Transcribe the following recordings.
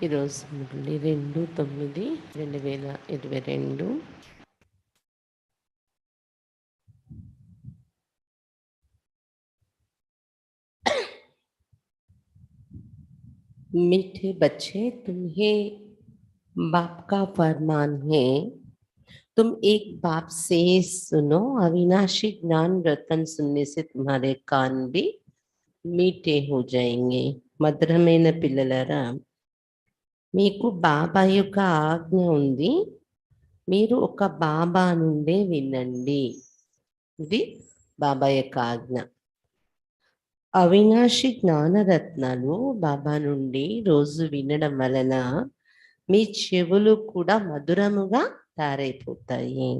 ఈరోజు మురళి 2/9/2022. मीठे बच्चे, तुम्हें बाप का फरमान है, तुम एक बाप से सुनो। अविनाशी ज्ञान रतन सुनने से तुम्हारे कान भी मीठे हो जाएंगे. మధురమైన పిల్లలారా, మీకు బాబా యొక్క ఆజ్ఞ ఉంది. మీరు ఒక బాబా నుండే వినండి. ఇది బాబా యొక్క ఆజ్ఞ. అవినాశి జ్ఞానరత్నాలు బాబా నుండి రోజు వినడం వలన మీ చెవులు కూడా మధురముగా తయారైపోతాయి.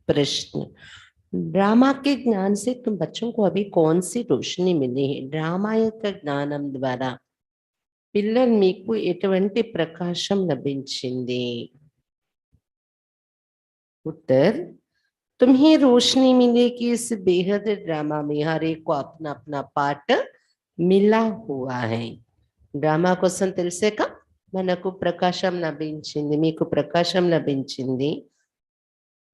प्रश्न, ड्रामा के ज्ञान से तुम बच्चों को अभी कौन सी रोशनी मिली है? డ్రామా యొక్క జ్ఞానం ద్వారా పిల్లలు మీకు ఎటువంటి ప్రకాశం లభించింది? उत्तर, तुम्हें रोशनी मिले कि इस बेहद ड्रामा में हर एक को अपना अपना पार्ट मिला हुआ है. డ్రామా కోసం తెలిసాక మనకు ప్రకాశం లభించింది, మీకు ప్రకాశం లభించింది.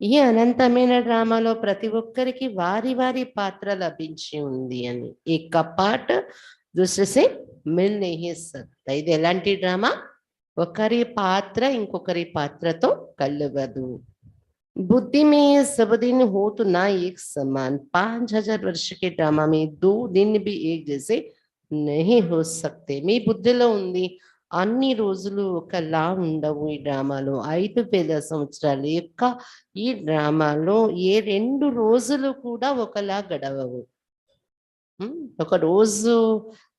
ఈ అనంతమైన డ్రామాలో ప్రతి ఒక్కరికి వారి వారి పాత్ర లభించి ఉంది అని. ఏక పార్ట్ దూసరే సే మిల్ నహీ సక్తా. ఇది ఎలాంటి డ్రామా? ఒకరి పాత్ర ఇంకొకరి పాత్రతో కలవదు. बुद्धि में सब दिन हो तो ना एक समान. 5000 वर्ष के ड्रामा में 2 दिन भी एक जैसे नहीं हो सकते. మీ బుద్ధిలో ఉంది, అన్ని రోజులు ఒకలా ఉండవు. ఈ డ్రామాలో 5000 సంవత్సరాలు యొక్క ఈ డ్రామాలో ఏ 2 రోజులు కూడా ఒకలా గడవవు. ఒక రోజు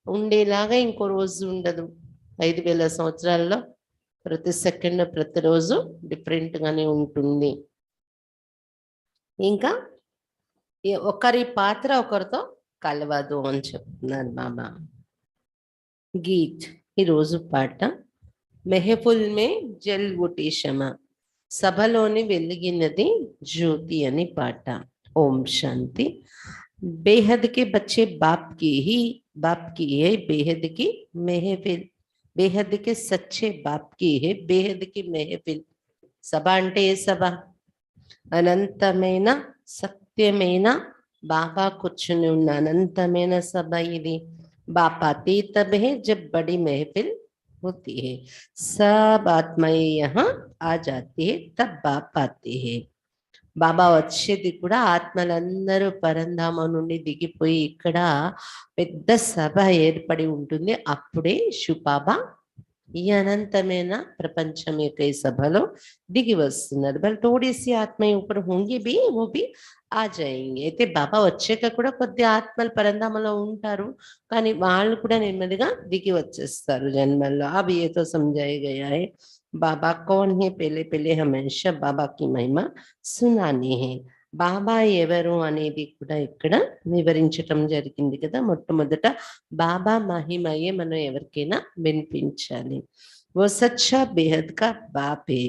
ఉండేలాగా ఇంకో రోజు ఉండదు. 5000 సంవత్సరాల్లో ప్రతి సెకండ్ ప్రతిరోజు డిఫరెంట్ గానే ఉంటుంది. ఇంకా ఒకరి పాత్ర ఒకరితో కలవదు అని చెప్తున్నారు బాబా. గీత్, ఈరోజు పాట మెహఫుల్ మే జల్ ఉటి శమ, సభలోని వెలిగినది జ్యోతి అని పాట. ఓం శాంతి. बेहद के बच्चे बाप की है बेहद की महफिल. बेहद के सच्चे बाप की है बेहद की महफिल. సభ అంటే ఏ సభ? అనంతమైన సత్యమైన బాబా కూర్చుని ఉన్న అనంతమైన సభ ఇది. बाप आते तब है जब बड़ी महफिल होती है. सब आत्माएं यहाँ आ जाती है, तब बाप आते हैं. బాబా వచ్చేది కూడా ఆత్మలందరూ పరంధామం నుండి దిగిపోయి ఇక్కడ పెద్ద సభ ఏర్పడి ఉంటుంది. అప్పుడే శివబాబా ఈ అనంతమైన ప్రపంచం యొక్క ఈ సభలో దిగి వస్తున్నారు. బట్ తోడేసి ఆత్మ ऊपर होंगे भी वो भी आ जाएंगे. అయితే బాబా వచ్చాక కూడా కొద్ది ఆత్మలు పరంధామంలో ఉంటారు, కానీ వాళ్ళు కూడా నెమ్మదిగా దిగి వచ్చేస్తారు జన్మల్లో. అవి ఏతో समझाया गया है. बाबा कौन है? पहले पहले हमेशा बाबा की महिमा सुनानी है. బాబా ఎవరు అనేది కూడా ఇక్కడ వివరించటం జరిగింది కదా. మొట్టమొదట బాబా మహిమయే మనం ఎవరికైనా వినిపించాలి. वो सच्चा बेहद का बाप है,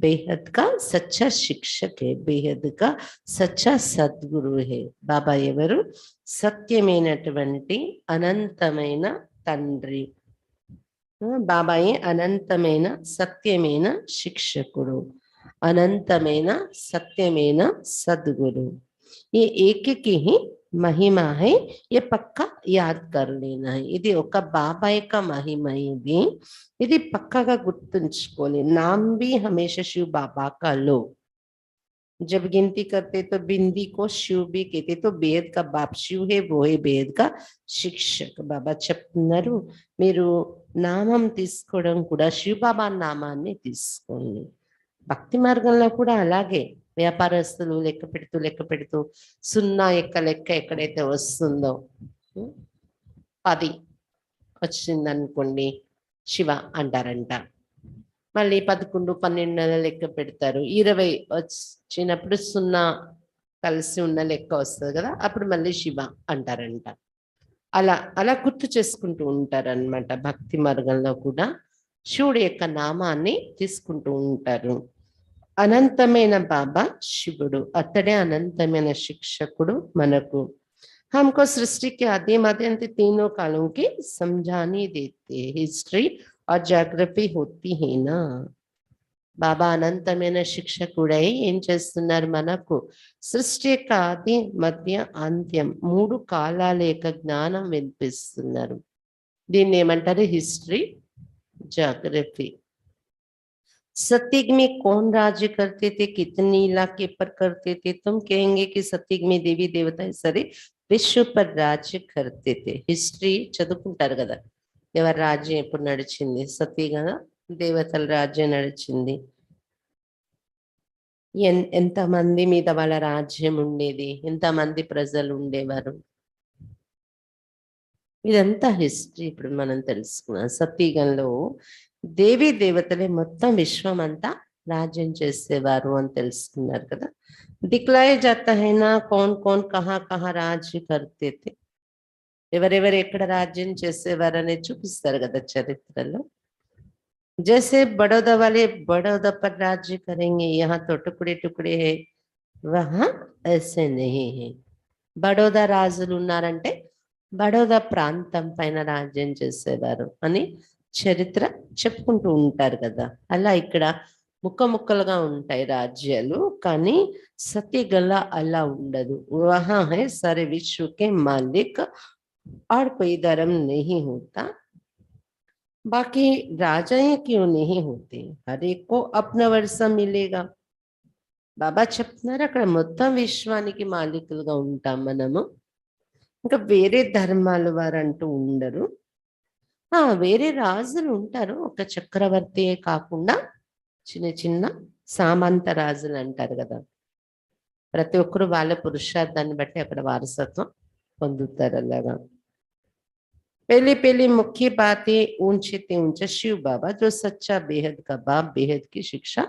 बेहद का सच्चा शिक्षक है, बेहद का सच्चा सद्गुरु है. బాబా ఎవరు? సత్యమైనటువంటి అనంతమైన తండ్రి. బాబాయే అనంతమైన సత్యమైన శిక్షకుడు, అనంతమైన సత్యమైన సద్గురు. ये एक की ही महिमा है, ये पक्का याद कर लेना है. ఇది ఒక బాబా యొక్క మహిమ. ఇది పక్కగా గుర్తుంచుకోవాలి. नाम भी हमेशा शिव बाबा का लो. जब गिनती करते तो बिंदी को शिव भी कहते. तो बेहद का बाप शिव है, वो है बेहद का शिक्षक. బాబా చెప్తున్నారు, మీరు నామం తీసుకోవడం కూడా శివ బాబా నామాన్ని తీసుకోండి. భక్తి మార్గంలో కూడా అలాగే వ్యాపారస్తులు లెక్క పెడుతూ 0 యొక్క లెక్క ఎక్కడైతే వస్తుందో 10 వచ్చిందనుకోండి శివ అంటారంట. మళ్ళీ 11, 12 లెక్క పెడతారు. 20 వచ్చినప్పుడు 0 కలిసి ఉన్న లెక్క వస్తుంది కదా, అప్పుడు మళ్ళీ శివ అంటారంట. అలా అలా గుర్తు చేసుకుంటూ ఉంటారనమాట. భక్తి మార్గంలో కూడా శివుడి యొక్క నామాన్ని తీసుకుంటూ ఉంటారు. అనంతమైన బాబా శివుడు, అతడే అనంతమైన శిక్షకుడు మనకు. हमको सृष्टि के आदि मध्य तीनों कालों की समझानी देते हैं. हिस्ट्री और జాగ్రఫీ होती है ना. బాబా అనంతమైన శిక్షకుడై ఏం చేస్తున్నారు మనకు సృష్టి యొక్క ఆది మధ్య అంత్యం మూడు కాలాల యొక్క జ్ఞానం వినిపిస్తున్నారు. దీన్ని ఏమంటారు? History, geography. सतयुग में कौन राज्य करते थे, कितने इलाके पर करते थे? तुम कहेंगे कि सतयुग में देवी देवता सरे విశ్వ పర్ రాజ్య करते थे. హిస్టరీ చదువుకుంటారు కదా, ఎవరి రాజ్యం ఎప్పుడు నడిచింది? సతీగా దేవతల రాజ్యం నడిచింది. ఎంతమంది మీద వాళ్ళ రాజ్యం ఉండేది, ఎంతమంది ప్రజలు ఉండేవారు, ఇదంతా హిస్టరీ ఇప్పుడు మనం తెలుసుకున్నాం. సతీగంలో దేవీ దేవతలే మొత్తం విశ్వం అంతా రాజ్యం చేసేవారు అని తెలుసుకున్నారు కదా. दिखलाया जाता है ना कौन कौन कहाँ कहाँ राज्य करते थे. ఎవరెవరు ఎక్కడ రాజ్యం చేసేవారనే చూపిస్తారు కదా చరిత్రలో. जैसे बड़ौदा वाले बड़ौदा पर राज्य करेंगे, यहाँ तो टुकड़े टुकड़े है, वहां ऐसे नहीं है. బడోదా రాజులు ఉన్నారంటే బడోదా ప్రాంతం పైన రాజ్యం చేసేవారు అని చరిత్ర చెప్పుకుంటూ ఉంటారు కదా. అలా ఇక్కడ ముక్కలుగా ఉంటాయి రాజ్యాలు, కానీ సత్యగల అలా ఉండదు. వహా హై సారే విశ్వ కే మాలిక్ और कोई धर्म नहीं होता. बाकी राजाएं क्यों नहीं होते, हर एक को अपना वर्षा मिलेगा. బాబా చెప్తున్నారు అక్కడ మొత్తం విశ్వానికి మాలికులుగా ఉంటాం మనము, ఇంకా వేరే ధర్మాల వారు అంటూ ఉండరు. వేరే రాజులు ఉంటారు, ఒక చక్రవర్తియే కాకుండా చిన్న చిన్న సామంత రాజులు అంటారు కదా. ప్రతి ఒక్కరు వాళ్ళ పురుషార్థాన్ని బట్టి అక్కడ వారసత్వం పొందుతారు. అలాగా पहली मुख्य बात है ऊंचे ते ऊंचा शिव बाबा जो सच्चा बेहद का बाप बेहद की शिक्षा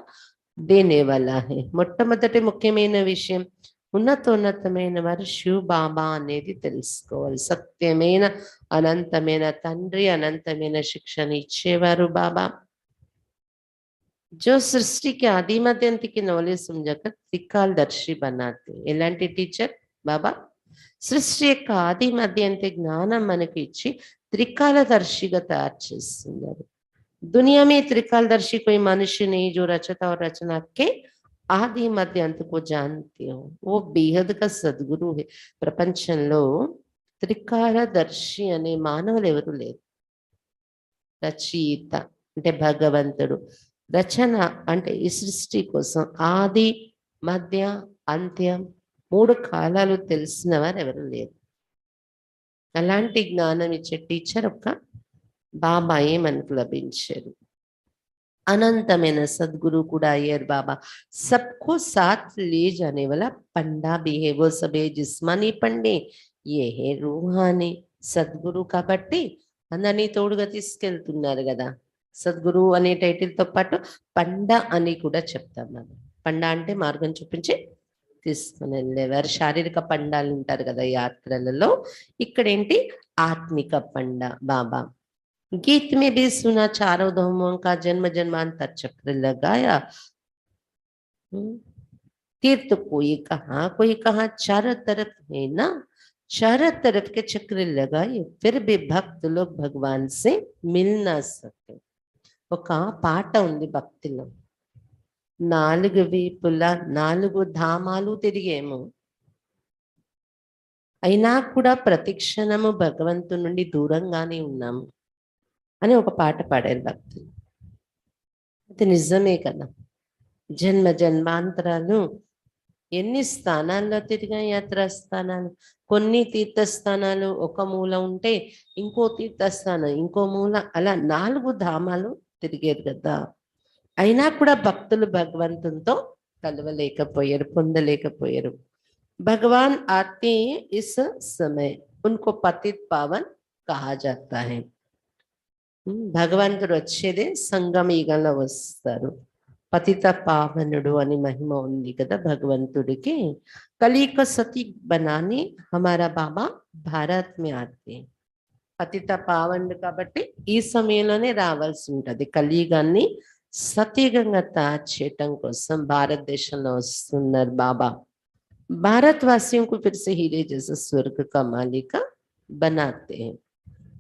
देने वाला है. మొట్టమొదటి ముఖ్యమైన విషయం ఉన్నతోన్నతమైన వారు శివ బాబా అనేది తెలుసుకోవాలి. సత్యమైన అనంతమైన తండ్రి, అనంతమైన శిక్షణ ఇచ్చేవారు బాబా. जो सृष्टि के आदि मध्यांत की नॉलेज समझकर त्रिकालदर्शी बनाते. ఎలాంటి టీచర్ బాబా? సృష్టి యొక్క ఆది మధ్యంత జ్ఞానం మనకి ఇచ్చి त्रिकालदर्शीగా తయారు చేస్తున్నారు. दुनिया में त्रिकालदर्शी कोई मनुष्य नहीं जो रचता और रचना के आदि मध्य अंत को जानते हो. वो बेहद का सद्गुरु है. ప్రపంచంలో త్రికాలదర్శి అనే మానవులు ఎవరు లేరు. రచయిత అంటే భగవంతుడు, రచన అంటే ఈ సృష్టి కోసం ఆది మధ్య అంత్యం మూడు కాలాలు తెలిసిన వారు ఎవరు లేరు. అలాంటి జ్ఞానం ఇచ్చే టీచర్ ఒక్క బాబాయే మనకు లభించారు. అనంతమైన సద్గురు కూడా అయ్యారు బాబా. सबको साथ ले जाने वाला पंडा भी है. वो सब जिस्मानी पंडे, ये है रूहानी. సద్గురు కాబట్టి అందరినీ తోడుగా తీసుకెళ్తున్నారు కదా. సద్గురు అనే టైటిల్ తో పాటు పండ అని కూడా చెప్తాం మనం. పండ అంటే మార్గం చూపించి తీసుకుని వెళ్ళేవారు. శారీరక పండాలు ఉంటారు కదా యాత్రలలో, ఇక్కడేంటి ఆత్మిక పండ బాబా. गीत में भी सुना चारों धामों का जन्म जन्मांतर चक्र लगाया. तीर्थ कोई कहा चारों तरफ है ना, चारों तरफ के चक्र लगाए फिर भी भक्त लोग भगवान से मिल ना सके. ఒక పాట ఉంది భక్తిలో, నాలుగు వైపులా నాలుగు ధామాలు తిరిగేమో అయినా కూడా ప్రతిక్షణము భగవంతుని నుండి దూరంగానే ఉన్నాము అని ఒక పాట పాడారు భక్తులు. అది నిజమే కదా. జన్మ జన్మాంతరాలు ఎన్ని స్థానాల్లో తిరిగా యాత్రా స్థానాలు. కొన్ని తీర్థస్థానాలు ఒక మూల ఉంటే ఇంకో తీర్థస్థానం ఇంకో మూల, అలా నాలుగు ధామాలు తిరిగారు కదా. అయినా కూడా భక్తులు భగవంతునితో కలవలేకపోయారు, పొందలేకపోయారు. భగవాన్ ఆతే ఇస్ సమయ ఉన్కో పతిత్ పావన్ కహా జాతా హై. భగవంతుడు వచ్చేదే సంగమ యుగంలో వస్తారు. పతిత పావనుడు అని మహిమ ఉంది కదా భగవంతుడికి. కలిక సతీ బనాని హమారా బాబా భారత్ మే ఆతే. పతిత పావనుడు కాబట్టి ఈ సమయంలోనే రావాల్సి ఉంటది. కలియుగాన్ని సతీగంగా తయారు చేయటం కోసం భారతదేశంలో వస్తున్నారు బాబా. భారతవాసిयों को फिर से हीरे जैसे स्वर्ग का मालिक बनाते हैं.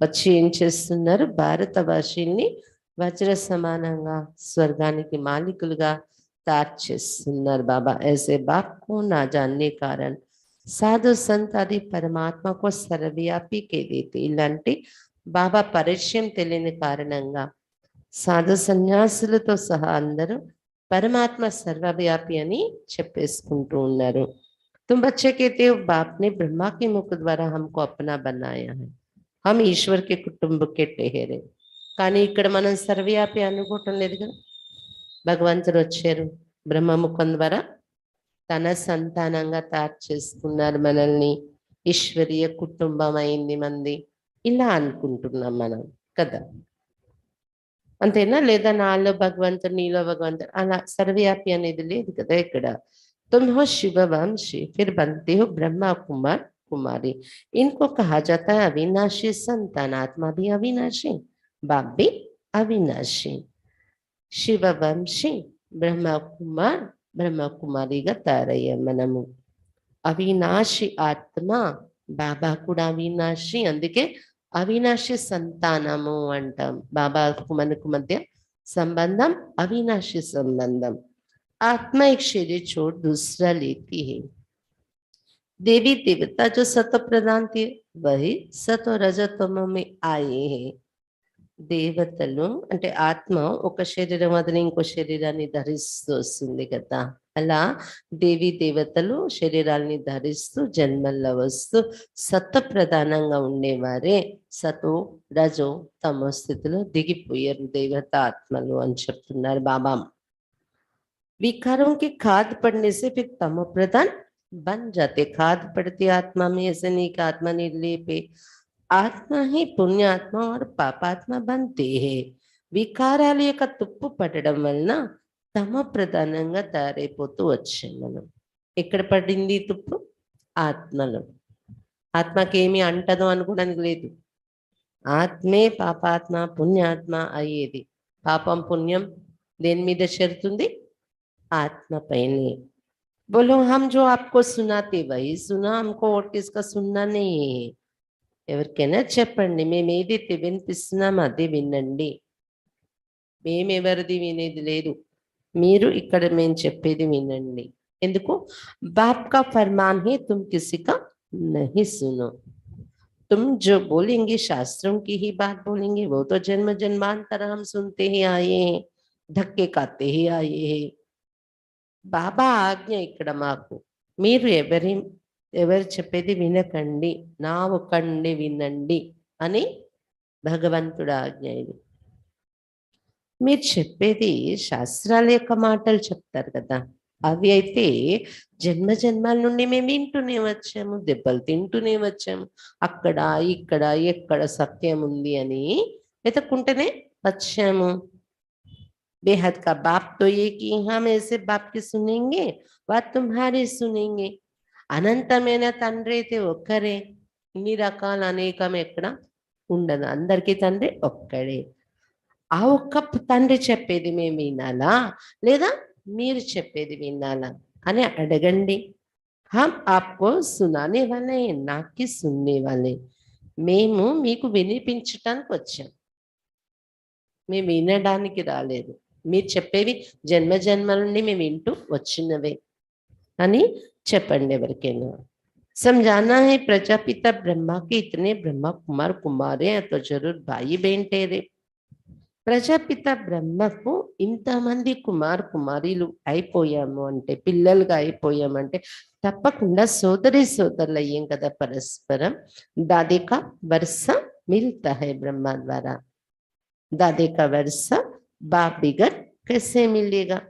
వచ్చి ఏం చేస్తున్నారు? భారతవాసిని వజ్ర సమానంగా స్వర్గానికి మాలికులుగా తయారు చేస్తున్నారు బాబా. ऐसे बाप को ना जानने कारण సాధు సంత్ అది పరమాత్మకు సర్వవ్యాపి కే దేతే. ఇలాంటి బాబా పరిచయం తెలియని కారణంగా సాధు సన్యాసులతో సహా అందరూ परमात्मा सर्वव्यापी అని చెప్పేసుకుంటూ ఉన్నారు. तुम बच्चे कहते हो बाप ने ब्रह्मा के मुख द्वारा हमको अपना बनाया है, हम ईश्वर के कुटुंब के ठहरे. కానీ ఇక్కడ మనం సర్వవ్యాపి అనుకోవటం లేదు కదా. భగవంతుడు వచ్చారు బ్రహ్మముఖం ద్వారా తన సంతానంగా తయారు చేసుకున్నారు మనల్ని. ఈశ్వరీయ కుటుంబం అయింది మంది, ఇలా అనుకుంటున్నాం మనం కదా. అంతేనా? లేదా నాలో భగవంతుడు నీలో భగవంతుడు అలా సర్వవ్యాపి అనేది లేదు కదా ఇక్కడ. तुम हो शिव वंशी फिर बनते हो ब्रह्मा कुमार कुमारी. इनको कहा जाता है अविनाशी संतान. आत्मा भी अविनाशी, बाप भी अविनाशी. शिव वंशी ब्रह्मा कुमार ब्रह्मा कुमारीగా తయారయ్యాం మనము. అవినాశి ఆత్మ, బాబా కూడా అవినాశి. అందుకే అవినాశి సంతానము అంటాం. బాబాకు మనకు మధ్య సంబంధం అవినాశి సంబంధం. आत्मा एक शरीर छोड़ दूसरा लेती है. देवी देवता जो सत्व प्रधान थे वही सत्व रजतम में आए हैं. దేవతలు అంటే ఆత్మ ఒక శరీరం వదిలి ఇంకో శరీరాన్ని ధరిస్తూ వస్తుంది కదా. అలా దేవి దేవతలు శరీరాల్ని ధరిస్తూ జన్మల్లో వస్తూ సత్వ ప్రధానంగా ఉండేవారే సతో రజో తమో స్థితిలో దిగిపోయారు దేవత ఆత్మలు అని చెప్తున్నారు బాబా. विकारों की खाद पड़ने से फिर तमो प्रधान बन जाते. खाद पड़ती आत्मा में, ऐसे नहीं कि आत्मा निर्लेप. आत्मा ही पुण्यात्मा और पापात्मा बनते हैं. వికారాల యొక్క తుప్పు పడడం వలన తమ ప్రధానంగా తయారైపోతూ వచ్చాం మనం. ఎక్కడ పడింది తుప్పు? ఆత్మలో. ఆత్మకి ఏమి అంటదో అనుకోవడానికి లేదు. ఆత్మే పాపాత్మ పుణ్యాత్మ అయ్యేది. పాపం పుణ్యం దేని మీద చేరుతుంది? आत्मा पहले. बोलो हम जो आपको सुनाते वही सुना, हमको और किसका सुनना नहीं है. ఎవరికైనా చెప్పండి, మేము ఏదైతే వినిపిస్తున్నామో అదే వినండి. మేమెవరిది వినేది లేదు, మీరు ఇక్కడ మేము చెప్పేది వినండి. ఎందుకు? బాప్ కా फरमान है तुम किसी का नहीं सुनो. तुम जो बोलेंगे शास्त्रों की ही बात बोलेंगे, वो तो जन्म जन्मांतर हम सुनते ही आए हैं, धक्के खाते ही आए हैं. బాబా ఆజ్ఞ ఇక్కడ మాకు, మీరు ఎవరు చెప్పేది వినకండి, నా ఒకండి వినండి అని భగవంతుడు ఆజ్ఞ. ఇది మీరు చెప్పేది శాస్త్రాల యొక్క మాటలు చెప్తారు కదా, అవి అయితే జన్మ జన్మాల నుండి మేము వింటూనే వచ్చాము, దెబ్బలు తింటూనే వచ్చాము. అక్కడ ఇక్కడ ఎక్కడ సత్యం ఉంది అని వెతుక్కుంటూనే వచ్చాము. बेहद का बाप तो ये कि हम ऐसे बाप की सुनेंगे, बात तुम्हारी सुनेंगे. అనంతమైన తండ్రి అయితే ఒక్కరే, ఇన్ని రకాల అనేకం ఎక్కడ ఉండదు. అందరికీ తండ్రి ఒక్కడే. ఆ ఒక్క తండ్రి చెప్పేది మేము వినాలా లేదా మీరు చెప్పేది వినాలా అని అడగండి. हम आपको सुनाने वाले हैं ना कि सुनने वाले. మేము మీకు వినిపించటానికి వచ్చాం, మేము వినడానికి రాలేదు. మీరు చెప్పేవి జన్మ జన్మల నుండి మేము వింటూ వచ్చినవే అని చెప్పండి ఎవరికైనా. समझाना है प्रजापिता ब्रह्मा के इतने ब्रह्मा कुमार कुमारे हैं तो जरूर भाई बहन ठहरे. ప్రజాపిత బ్రహ్మకు ఇంతమంది కుమార్ కుమారీలు అయిపోయాము అంటే, పిల్లలుగా అయిపోయామంటే తప్పకుండా సోదరి సోదరులు అయ్యాం కదా పరస్పరం. దాదే కా వరుస మిల్తా హై బ్రహ్మ ద్వారా. దాదే కా వరుస బాప్ బిగర్ कैसे मिलेगा.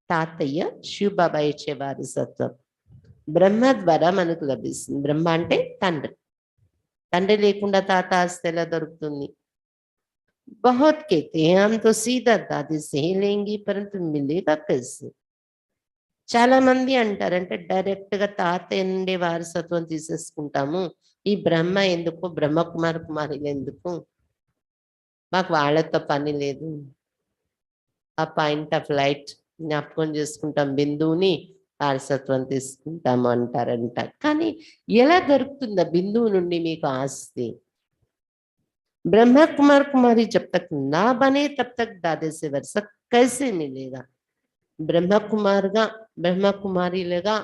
తాతయ్య శివబాబా ఇచ్చే వారసత్వం బ్రహ్మ ద్వారా మనకు లభిస్తుంది. బ్రహ్మ అంటే తండ్రి. తండ్రి లేకుండా తాత ఆస్తి ఎలా దొరుకుతుంది? बहुत कहते हैं हम तो सीधा दादी से ही लेंगे, परंतु मिलेगा कैसे. చాలా మంది అంటారంటే డైరెక్ట్ గా తాతయ్య నుండి వారసత్వం తీసేసుకుంటాము, ఈ బ్రహ్మ ఎందుకు, బ్రహ్మ కుమార్ కుమారులు ఎందుకు, మాకు వాళ్ళతో పని లేదు. ఆ పాయింట్ ఆఫ్ లైట్ జ్ఞాపకం చేసుకుంటాం, బిందువుని వారసత్వం తీసుకుంటాము అంటారంట. కానీ ఎలా దొరుకుతుందా బిందువు నుండి మీకు ఆస్తి? ब्रह्मा कुमार कुमारी जब तक ना बने तब तक दादे से वर्षा कैसे मिलेगा? ब्रह्मा कुमारगा ब्रह्मा कुमारीలుగా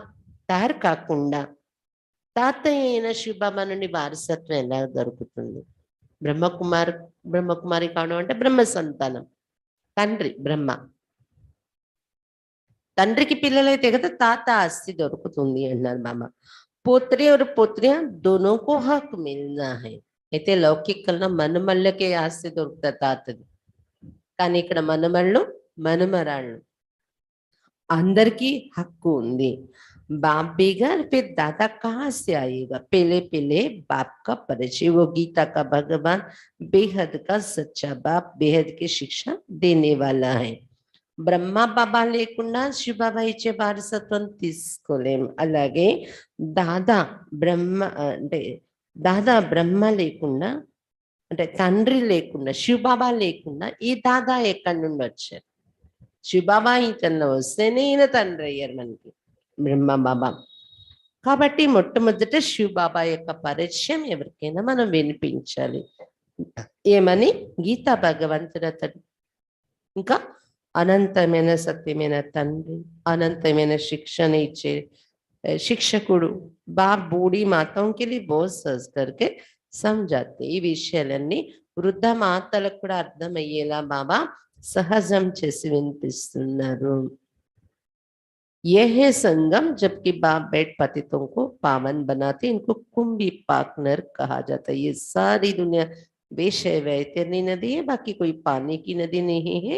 తయారు కాకుండా తాతయ్య అయిన శివబాబా నుండి వారసత్వం ఎలా దొరుకుతుంది? బ్రహ్మకుమార్ బ్రహ్మకుమారి కావడం అంటే బ్రహ్మ సంతానం, తండ్రి బ్రహ్మ. తండ్రికి పిల్లలైతే కదా తాత ఆస్తి దొరుకుతుంది అన్నారు బాబా. పోత్రి और पोत्रियां दोनों को हक मिलना है. అయితే లౌకికంలో మనమళ్ళకే ఆస్తి దొరుకుతుంది తాతది, కానీ ఇక్కడ మనమళ్ళు మనమరాళ్ళు అందరికీ హక్కు ఉంది. बाप बेघर फिर दादा कहाँ से आएगा? पहले पहले बाप का परिचय, वो गीता का भगवान बेहद का सच्चा बाप बेहद की शिक्षा देने वाला है. బ్రహ్మ బాబా లేకుండా శివబాబా ఇచ్చే వారసత్వం తీసుకోలేం. అలాగే దాదా బ్రహ్మ అంటే దాదా బ్రహ్మ లేకుండా అంటే తండ్రి లేకుండా శివబాబా లేకుండా ఈ దాదా ఎక్కడి నుండి వచ్చారు? శివబాబా ఈతల్లో వస్తేనే ఈయన తండ్రి అయ్యారు మనకి బ్రహ్మ బాబా. కాబట్టి మొట్టమొదట శివబాబా యొక్క పరిచయం ఎవరికైనా మనం వినిపించాలి. ఏమని? గీతా భగవంతుడు అతడు, ఇంకా అనంతమైన సత్యమైన తండ్రి, అనంతమైన శిక్షణ ఇచ్చే శిక్షకుడు. బాప్ బూఢీ మాతాओं के लिए बहुत सहज करके समझाते. ఈ విషయాలన్నీ వృద్ధ మాతలకు కూడా అర్థమయ్యేలా బాబా సహజం చేసి వినిపిస్తున్నారు. यह है संगम, जबकि बाप बैठ पतितों को पावन बनाते. इनको कुंभी पार्टनर कहा जाता है. ये सारी दुनिया विषय वैतरणी नदी है, बाकी कोई पानी की नदी नहीं है.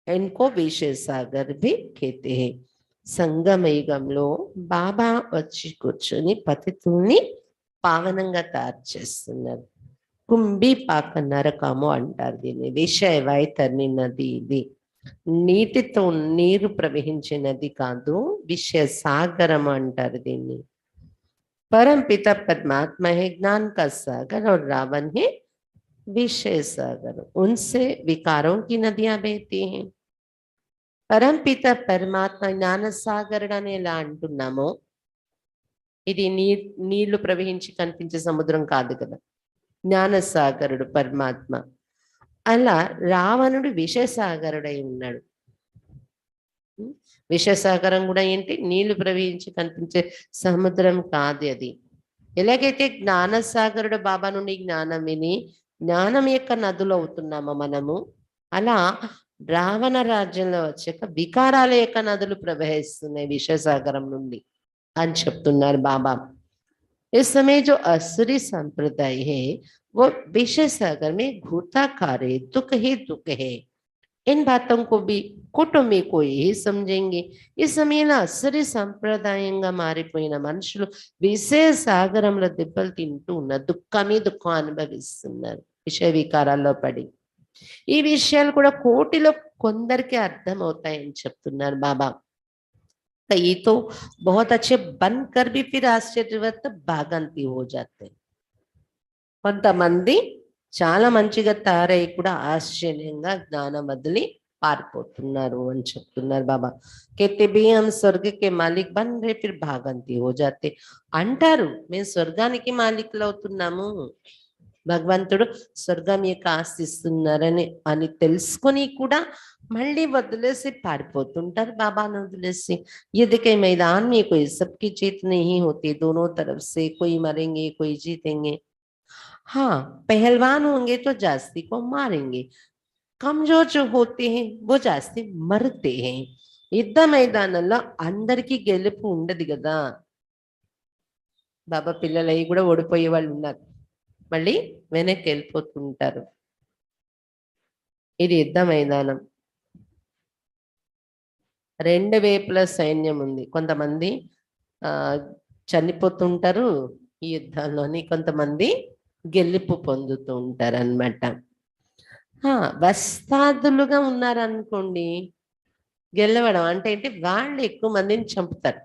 इनको विषय सागर भी कहते हैं. సంగమ యుగంలో బాబా వచ్చి కూర్చొని పతితుల్ని పావనంగా తయారు చేస్తున్నారు. కుంభీ పాక నరకము అంటారు దీన్ని. విషయ వైతరణి నది ఇది. నీటితో నీరు ప్రవహించినది కాదు, విషయ సాగరం అంటారు దీన్ని. परम पिता परमात्मा है ज्ञान का सागर और रावण है विषय सागर. उनसे विकारों की नदियां बहती हैं. परम पिता परमात्मा జ్ఞాన సాగరుడు అని ఎలా అంటున్నామో, ఇది నీళ్లు ప్రవహించి కనిపించే సముద్రం కాదు కదా, జ్ఞాన సాగరుడు పరమాత్మ. అలా రావణుడు విషసాగరుడై ఉన్నాడు. విషసాగరం కూడా ఏంటి? నీళ్లు ప్రవహించి కనిపించే సముద్రం కాదు అది. ఎలాగైతే జ్ఞానసాగరుడు బాబా నుండి జ్ఞానం విని జ్ఞానం యొక్క నదులు అవుతున్నామో మనము, అలా రావణ రాజ్యంలో వచ్చాక వికారాల యొక్క నదులు ప్రవహిస్తున్నాయి విషసాగరం నుండి అని చెప్తున్నారు బాబా. इस समय जो असुरी संप्रदाय है वो विषय सागर में घूरता है, दुख ही दुख है. इन बातों को भी కుటుంబీ कोई समझेंगे. ఈ సమయంలో అసరి సంప్రదాయంగా మారిపోయిన మనుషులు విషయ సాగరంలో దెబ్బలు తింటూ ఉన్నారు, దుఃఖమే దుఃఖం అనుభవిస్తున్నారు విషయ వికారాల్లో పడి. ఈ విషయాలు కూడా కోటిలో కొందరికి అర్థమవుతాయని చెప్తున్నారు బాబా. ये तो बहुत अच्छे बनकर भी फिर आश्चर्यवत भागंती हो जाते. కొంతమంది చాలా మంచిగా తయారై కూడా ఆశ్చర్యంగా జ్ఞానం వదిలి పారిపోతున్నారు అని చెప్తున్నారు బాబా. कहते भी हम स्वर्ग के मालिक बन रहे फिर भागंती हो जाते. అంటారు మేము స్వర్గానికి మాలికులు అవుతున్నాము, భగవంతుడు స్వర్గం యొక్క ఆశిస్తున్నారని అని తెలుసుకొని కూడా మళ్ళీ వదిలేసి పారిపోతుంటారు బాబాను వదిలేసి. ये देखे मैदान में कोई सबकी जीत नहीं होती, दोनों तरफ से कोई मरेंगे कोई जीतेंगे. हाँ, पहलवान होंगे तो जास्ती को मारेंगे, कमजोर जो होते हैं वो जास्ती मरते हैं. యుద్ధ మైదానంలో అందరికీ గెలుపు ఉండదు కదా. బాబా పిల్లలవి కూడా ఓడిపోయే వాళ్ళు ఉన్నారు, మళ్ళీ వెనక్కి వెళ్ళిపోతుంటారు. ఇది యుద్ధ మైదానం. రెండు వైపుల సైన్యం ఉంది. కొంతమంది చనిపోతుంటారు ఈ యుద్ధాల్లోని, కొంతమంది గెలుపు పొందుతూ ఉంటారు అన్నమాట. వస్తాదులుగా ఉన్నారనుకోండి, గెలవడం అంటే ఏంటి? వాళ్ళు ఎక్కువ మందిని చంపుతారు.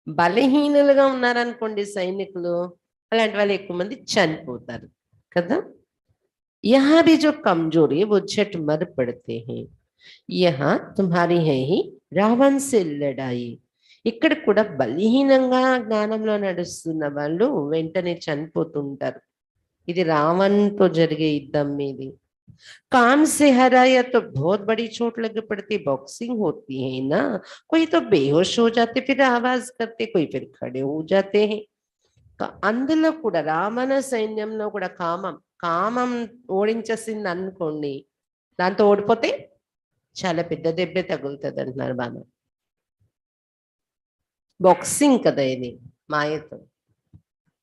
బలహీనులుగా ఉన్నారనుకోండి సైనికులు, అలాంటి వాళ్ళు ఎక్కువ మంది చనిపోతారు కదా. यहाँ भी जो कमजोरी वो झट मर पड़ते हैं. यहाँ तुम्हारी है ही रावण से लड़ाई. ఇక్కడ కూడా బలహీనంగా జ్ఞానంలో నడుస్తున్న వాళ్ళు వెంటనే చనిపోతుంటారు. ఇది రావణ్తో జరిగే యుద్ధం మీది। काम से हराया तो बहुत बड़ी चोट लग पड़ती, बॉक्सिंग होती है ना। कोई तो बेहोश हो जाते फिर आवाज करते, कोई फिर खड़े हो जाते हैं। అందులో కూడా రావణ సైన్యంలో కూడా కామం కామం ఓడించేసింది అనుకోండి, దాంతో ఓడిపోతే చాలా పెద్ద దెబ్బే తగులుతుంది అంటున్నారు బాబా। బాక్సింగ్ కదా ఇది, మాయతో।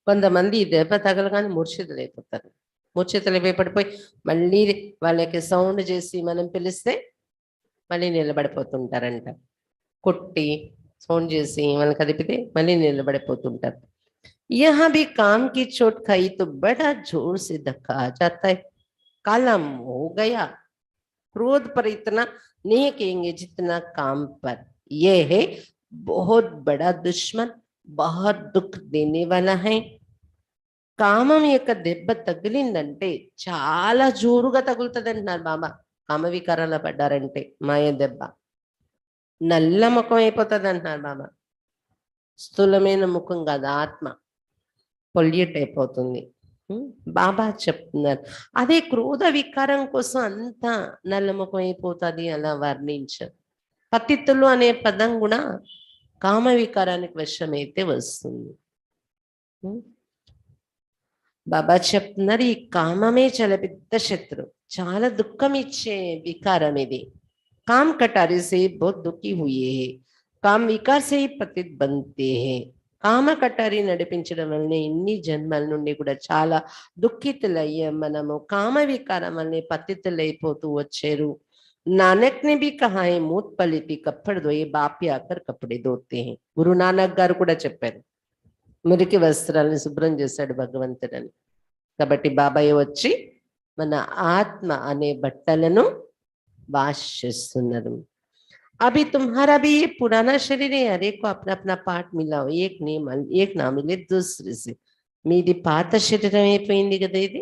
కొంతమంది ఈ దెబ్బ తగలగానే మూర్ఛితులైపోతారు, మూర్ఛితులైపోయి పడిపోయి మళ్ళీ వాళ్ళకి సౌండ్ చేసి మనం పిలిస్తే మళ్ళీ నిలబడిపోతుంటారంట, కొట్టి సౌండ్ చేసి వాళ్ళని కదిపితే మళ్ళీ నిలబడిపోతుంటారు। यहाँ भी काम की चोट खाई तो बड़ा जोर से धक्का आ जाता है। कलम हो गया, क्रोध पर इतना नहीं कहेंगे जितना काम पर। यह है बहुत बड़ा दुश्मन, बहुत दुख देने वाला है। కామం యొక్క దెబ్బ తగిలిందంటే చాలా జోరుగా తగులుతుంది అంటున్నారు బాబా। కామ వికారాల పడ్డారంటే మాయ దెబ్బ నల్ల ముఖం అయిపోతుంది అంటున్నారు బాబా। స్థూలమైన ముఖం కాదు, ఆత్మ పొల్యూట్ అయిపోతుంది। బాబా చెప్తున్నారు అదే క్రోధ వికారం కోసం అంతా నల్లముఖం అయిపోతుంది అలా వర్ణించారు। పతితులు అనే పదం కూడా కామ వికారానికి వశమైతే వస్తుంది। బాబా చెప్తున్నారు ఈ కామమే చాలా పెద్ద శత్రు, చాలా దుఃఖం ఇచ్చే వికారం ఇది। काम कटारे से बहुत दुखी हुए हैं, काम विकार से ही पतित बनते हैं। కామ కటారి నడిపించడం వల్లనే ఇన్ని జన్మల నుండి కూడా చాలా దుఃఖితులయ్యాం మనము, కామ వికారం వల్లనే పతితులైపోతూ వచ్చారు। नानक ने भी कहा है मूत पलिती कपड़ धोए बाप ही आकर कपड़े धोते हैं। గురు నానక్ గారు కూడా చెప్పారు మురికి వస్త్రాలను శుభ్రం చేశాడు భగవంతుడని। కాబట్టి బాబాయ్ వచ్చి మన ఆత్మ అనే బట్టలను వాష్ చేస్తున్నారు। अभी तुम्हारा भी ये पुराना शरीर है, हर एक को अपना अपना पार्ट मिला हो, एक ना मिले दूसरे से। మీది పాత శరీరం అయిపోయింది కదా ఇది,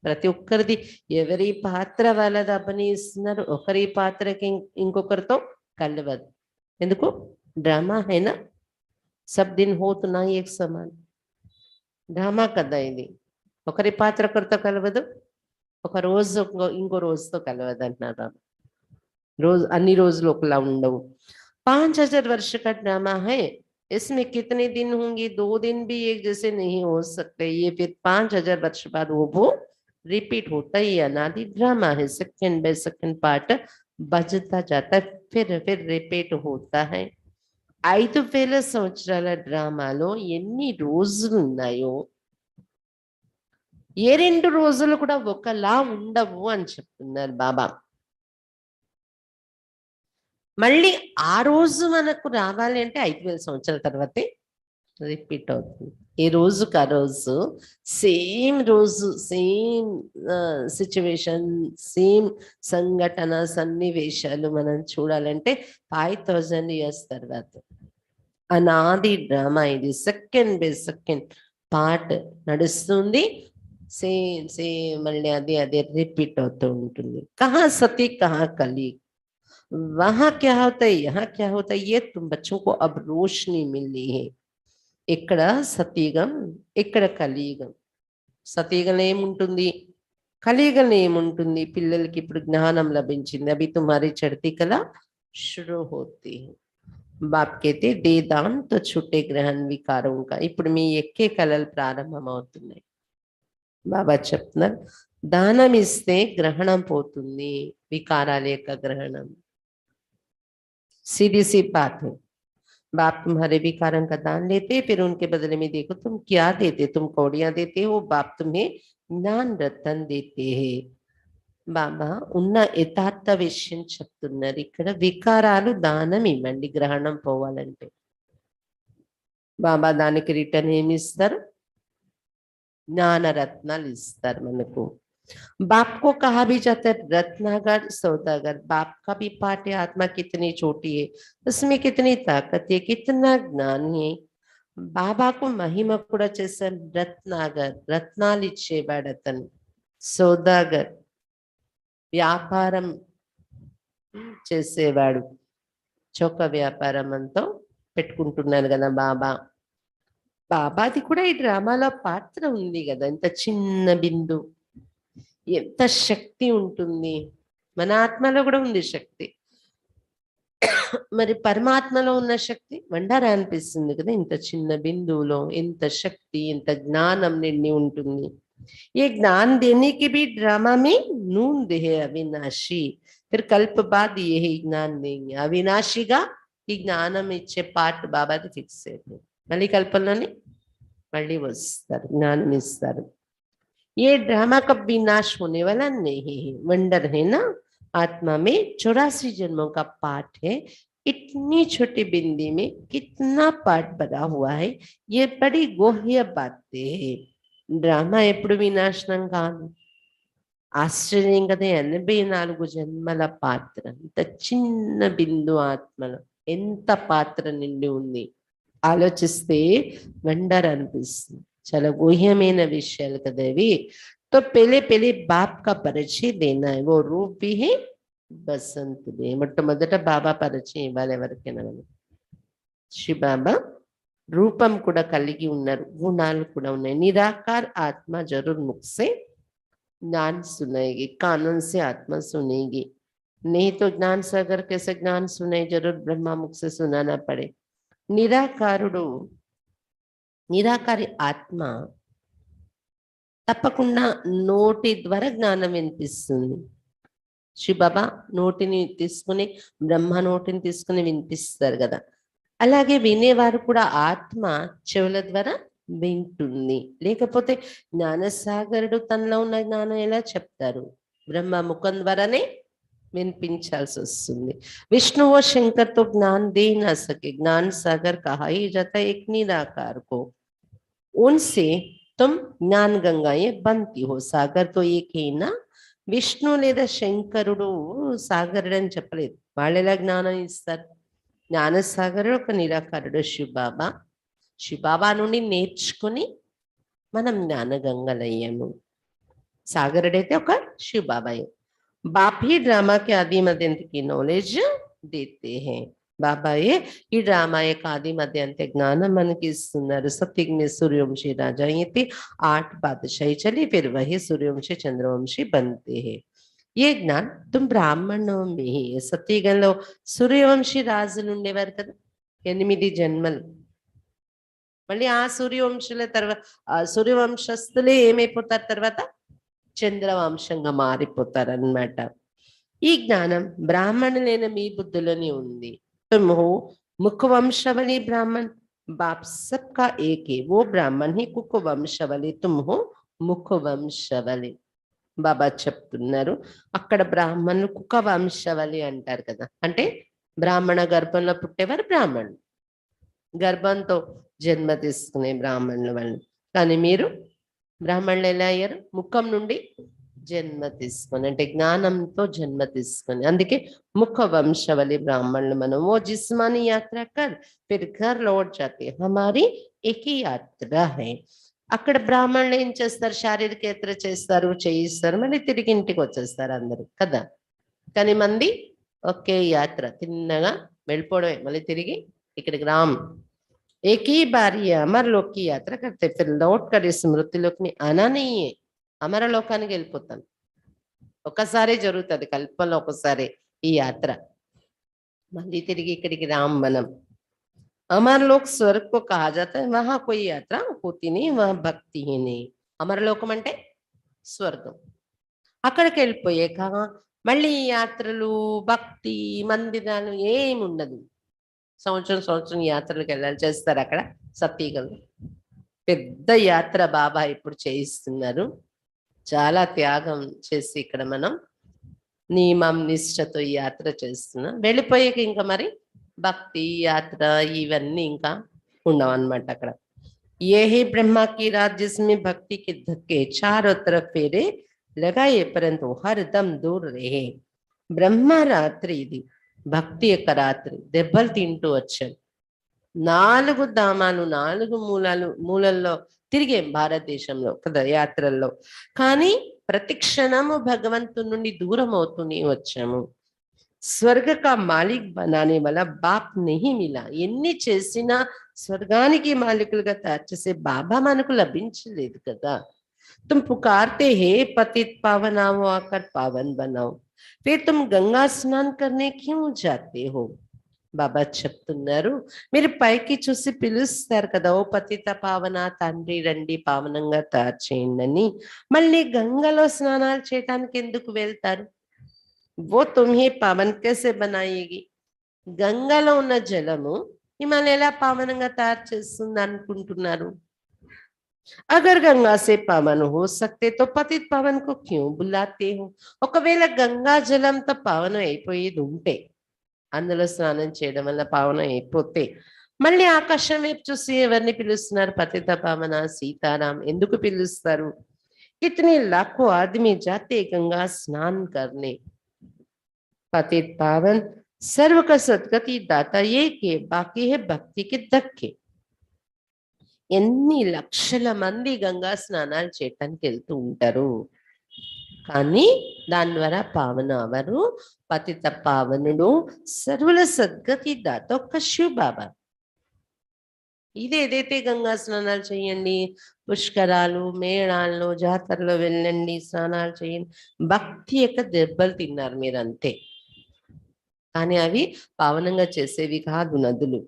ప్రతి ఒక్కరిది ఎవరి పాత్ర వాళ్ళది అభినయిస్తున్నారు, ఒకరి పాత్రకి ఇంకొకరితో కలవదు। ఎందుకు డ్రామా హైనా సబ్ దిన్ హోతున్నా ఏక్ సమాన్, డ్రామా కదా ఇది। ఒకరి పాత్ర ఒకరితో కలవదు, ఒక రోజు ఇంకో రోజుతో కలవదు అంటున్నారు। रोज अन्नी रोज लोग लाउंडो 5000 वर्ष का ड्रामा है, इसमें कितने दिन होंगे, 2 दिन भी एक जैसे नहीं हो सकते। ये फिर 5000 वर्ष बाद वो रिपीट होता ही अनादि ड्रामा है, सेकंड बाय सेकंड पार्ट बजता जाता है, फिर रिपीट होता है। 5,000 సంవత్సరాల డ్రామాలో ఎన్ని రోజులు ఉన్నాయో ఏ 2 రోజులు కూడా ఒకలా ఉండవు అని చెప్తున్నారు బాబా। మళ్ళీ ఆ రోజు మనకు రావాలి అంటే 5,000 సంవత్సరాల తర్వాతే రిపీట్ అవుతుంది। ఈ రోజుకి ఆ రోజు సేమ్ రోజు, సేమ్ సిచ్యువేషన్, సేమ్ సంఘటన సన్నివేశాలు మనం చూడాలంటే 5,000 ఇయర్స్ తర్వాత। అనాది డ్రామా ఇది, సెకండ్ బై సెకండ్ పార్ట్ నడుస్తుంది, సేమ్ సేమ్ మళ్ళీ అదే రిపీట్ అవుతూ ఉంటుంది। కహా సతీ కహా కలి, वहां क्या होता है यहाँ क्या होता है, ये तुम बच्चों को अब रोशनी मिलनी है। ఇక్కడ సతీగం, ఇక్కడ కలియుగం। సతీగంలో ఏముంటుంది, కలియుగంలో ఏముంటుంది, పిల్లలకి ఇప్పుడు జ్ఞానం లభించింది। అవి తుమారి చढ़ती కళ शुरू होती है। బాప్ कहते दे दान तो छूटे ग्रहण विकारों का, ఇప్పుడు మీ ఎక్కే కళలు ప్రారంభం అవుతున్నాయి। బాబా చెప్తున్నారు దానం ఇస్తే గ్రహణం పోతుంది, వికారాల యొక్క గ్రహణం। सीधी सी बात है, बाप तुम्हारे विकारों का दान लेते, फिर उनके बदले में देखो तुम क्या देते, तुम कौड़ियां देते हो, बाप तुम्हें ज्ञान रतन देते हैं। బాబా ఉన్న యథార్థ విషయం చెప్తున్నారు, ఇక్కడ వికారాలు దానం ఇవ్వండి గ్రహణం పోవాలంటే। బాబా దానికి రిటర్న్ ఏమి ఇస్తారు, జ్ఞాన రత్నాలు ఇస్తారు మనకు। बाप को कहा भी जाता है रत्नागर सौदागर, बाप का भी पाठ है, आत्मा कितनी छोटी है, उसमें कितनी ताकत है, कितना ज्ञान है। बाबा को महिमा కూడా చేశారు రత్నాగర్, రత్నాలు ఇచ్చేవాడు అతను। సౌదాగర్ వ్యాపారం చేసేవాడు, చౌక వ్యాపారం అంతా పెట్టుకుంటున్నాను కదా బాబా। బాబాది కూడా ఈ డ్రామాలో పాత్ర ఉంది కదా, ఇంత చిన్న బిందు, ఎంత శక్తి ఉంటుంది. మన ఆత్మలో కూడా ఉంది శక్తి, మరి పరమాత్మలో ఉన్న శక్తి వండరా అనిపిస్తుంది కదా. ఇంత చిన్న బిందువులో ఎంత శక్తి, ఎంత జ్ఞానం నిండి ఉంటుంది. ये ज्ञान देने के भी ड्रामा में नूंद है अविनाशी, फिर कल्प बाद यही ज्ञान देंगे. అవినాశిగా ఈ జ్ఞానం ఇచ్చే పార్ట్ బాబాది ఫిక్స్ అయింది. మళ్ళీ కల్పంలోనే మళ్ళీ వస్తారు, జ్ఞానం ఇస్తారు. ये ड्रामा कब विनाश होने वाला नहीं है. वंडर है ना, आत्मा में 84 जन्मों का पाठ है. इतनी छोटी बिंदी में कितना पाठ भरा हुआ है, ये बड़ी गोह्य बातें है. డ్రామా ఎప్పుడు వినాశనం కాదు. ఆశ్చర్యం కదా, 84 జన్మల పాత్ర, ఇంత చిన్న బిందు ఆత్మలో ఎంత పాత్ర నిండి ఉంది. ఆలోచిస్తే వండర్ అనిపిస్తుంది. చాలా గుహ్యమైన విషయాలు కదా ఇవి. तो पहले बाप का परिचय देना है. वो रूप भी है, बसंत भी है. మొట్టమొదట బాబా పరిచయం ఇవ్వాలి ఎవరికైనా. శ్రీ బాబా रूपम కూడా కలిగి ఉన్నారు, గుణాలు కూడా ఉన్నాయి. निराकार आत्मा जरूर मुख से ज्ञान सुनाएगी, कानून से आत्मा सुनेगी. नहीं तो ज्ञान सागर कैसे ज्ञान सुनाए, जरूर ब्रह्मा मुख से सुनाना पड़े. నిరాకారుడు, నిరాకారి ఆత్మ తప్పకుండా నోటి ద్వారా జ్ఞానం వినిపిస్తుంది. శ్రీ బాబా నోటిని తీసుకుని, బ్రహ్మ నోటిని తీసుకుని వినిపిస్తారు కదా. అలాగే వినేవారు కూడా ఆత్మ చెవుల ద్వారా వింటుంది. లేకపోతే జ్ఞానసాగరుడు తనలో ఉన్న జ్ఞానం ఎలా చెప్తారు, బ్రహ్మ ముఖం ద్వారానే వినిపించాల్సి వస్తుంది. विष्णु व शंकर तो ज्ञान दे ना सके, ज्ञान सागर कहा ही जाता है एक निराकार को. उनसे तुम ज्ञान गंगाएं बनती हो. సాగర్ తో ఏకైనా విష్ణు లేదా శంకరుడు సాగరుడు అని చెప్పలేదు. వాళ్ళు ఎలా జ్ఞానం ఇస్తారు? జ్ఞానసాగరుడు ఒక నిరాకారుడు శివబాబా. శివబాబా నుండి నేర్చుకుని మనం జ్ఞానగంగలయ్యాము. సాగరుడైతే ఒక శివబాబాయే. बाप ही ड्रामा के आदि मध्य अंत की नॉलेज देते हैं. బాబాయే ఈ డ్రామా యొక్క ఆది మధ్య అంత్య జ్ఞానం మనకి ఇస్తున్నారు. सतयुग में सूर्यवंशी राजा ये 8 बादशाही चली, फिर वही सूर्यवंशी चंद्रवंशी बनते हैं. ये ज्ञान तुम ब्राह्मणों में ही. సత్యయుగంలో సూర్యవంశీ రాజులు ఉండేవారు కదా, 8 జన్మలు. మళ్ళీ ఆ సూర్యవంశుల తర్వాత సూర్యవంశస్థులే ఏమైపోతారు, తర్వాత చంద్రవంశంగా మారిపోతారు అన్నమాట. ఈ జ్ఞానం బ్రాహ్మణులైన మీ బుద్ధులని ఉంది. तुम हो मुख वंशवली ब्राह्मण, बाप सबका एक है. वो ब्राह्मण ही कुक वंशवली, तुम हो ముఖ వంశవలి. బాబా చెప్తున్నారు అక్కడ బ్రాహ్మణులు కుక వంశవలి అంటారు కదా, అంటే బ్రాహ్మణ గర్భంలో పుట్టేవారు బ్రాహ్మణులు, గర్భంతో జన్మ తీసుకునే బ్రాహ్మణులు వాళ్ళు. కానీ మీరు బ్రాహ్మణులు ఎలా అయ్యారు? ముఖం నుండి జన్మ తీసుకొని, అంటే జ్ఞానంతో జన్మ తీసుకొని. అందుకే ముఖ వంశవలి బ్రాహ్మణులు మనం. ఓ జిస్మానీ యాత్ర కర్ ఫిర్ ఘర్ లౌట్ జాతే హమారీ ఏక్ హీ యాత్ర హై. అక్కడ బ్రాహ్మణులు ఏం చేస్తారు? శారీరక యాత్ర చేస్తారు, చేయిస్తారు, మళ్ళీ తిరిగి ఇంటికి వచ్చేస్తారు అందరూ కదా. కానీ మంది ఒకే యాత్ర, తిన్నగా వెళ్ళిపోవడమే, మళ్ళీ తిరిగి ఇక్కడికి రామ్. एक ही बार ये अमर लोक की यात्रा करते, फिर लौट कर इस मृत्यु लोक में आना नहीं है. అమర లోకానికి వెళ్ళిపోతాను. ఒకసారి జరుగుతుంది కల్పంలో, ఒకసారి ఈ యాత్ర, మళ్ళీ తిరిగి ఇక్కడికి రామ్ మనం. अमर लोक स्वर्ग को कहा जाता है, वहां कोई यात्रा होती नहीं, वहां भक्ति ही नहीं. అమరలోకం అంటే స్వర్గం. అక్కడికి వెళ్ళిపోయాక మళ్ళీ యాత్రలు, భక్తి, మందిరాలు ఏమి ఉండదు. సంవత్సరం యాత్రలకు వెళ్ళాలి, చేస్తారు అక్కడ సత్యగలు. పెద్ద యాత్ర బాబా ఇప్పుడు చేయిస్తున్నారు. చాలా త్యాగం చేసి ఇక్కడ మనం నియమం నిష్ఠతో ఈ యాత్ర చేస్తున్నాం. వెళ్ళిపోయాక ఇంకా మరి భక్తి యాత్ర ఇవన్నీ ఇంకా ఉండవు అన్నమాట అక్కడ. ये ही ब्रह्मा की रात जिसमें भक्ति के धक्के चारों तरफ फेरे लगाए, परंतु हर दम दूर रहे. బ్రహ్మ రాత్రి ఇది, భక్తి యొక్క రాత్రి. దెబ్బలు తింటూ వచ్చాం. 4 ధామాలు, 4 మూలల్లో తిరిగాం భారతదేశంలో కదా యాత్రల్లో. కానీ ప్రతి క్షణము భగవంతుని నుండి దూరం అవుతూనే వచ్చాము. स्वर्ग का मालिक बनाने वाला बाप नहीं मिला. ఎన్ని చేసినా స్వర్గానికి మాలికులుగా తయారు చేసే బాబా మనకు లభించలేదు కదా. तुम पुकारते हैं पतित पावन आओ आकर पावन बनाओ, फिर तुम गंगा स्नान करने क्यों जाते हो. బాబా చెప్తున్నారు, మీరు పైకి చూసి పిలుస్తారు కదా, ఓ పతిత పావన తండ్రి రండి పావనంగా తయారు చేయండి అని. మళ్ళీ గంగలో స్నానాలు చేయడానికి ఎందుకు వెళ్తారు. वो तुम्हें पावन कैसे बनाएगी. గంగలో ఉన్న జలము మిమ్మల్ని ఎలా పావనంగా తయారు చేస్తుంది అనుకుంటున్నారు. अगर गंगा से पावन हो सकते तो पतित पावन को क्यों बुलाते हो. ఒకవేళ గంగా జలంతో పావనం అయిపోయేది ఉంటే, అందులో స్నానం చేయడం వల్ల పావనం అయిపోతే, మళ్ళీ ఆకాశం వైపు చూసి ఎవరిని పిలుస్తున్నారు. పతిత పావన సీతారాం ఎందుకు పిలుస్తారు. कितने लाखों आदमी जाते गंगा स्नान करने. पतित पावन सर्व का सदगति दाता ये के बाकी है भक्ति के धक्के. ఎన్ని లక్షల మంది గంగా స్నానాలు చేయటానికి వెళ్తూ ఉంటారు, కానీ దాని ద్వారా పావన అవరు. పతిత పావనుడు సర్వుల సద్గతి దాత ఒక్క శివ బాబా. ఇది ఏదైతే గంగా స్నానాలు చేయండి, పుష్కరాలు మేళాల్లో జాతరలో వెళ్ళండి, స్నానాలు చేయండి, భక్తి యొక్క దెబ్బలు తిన్నారు మీరు అంతే, కానీ అవి పావనంగా చేసేవి కాదు నదులు.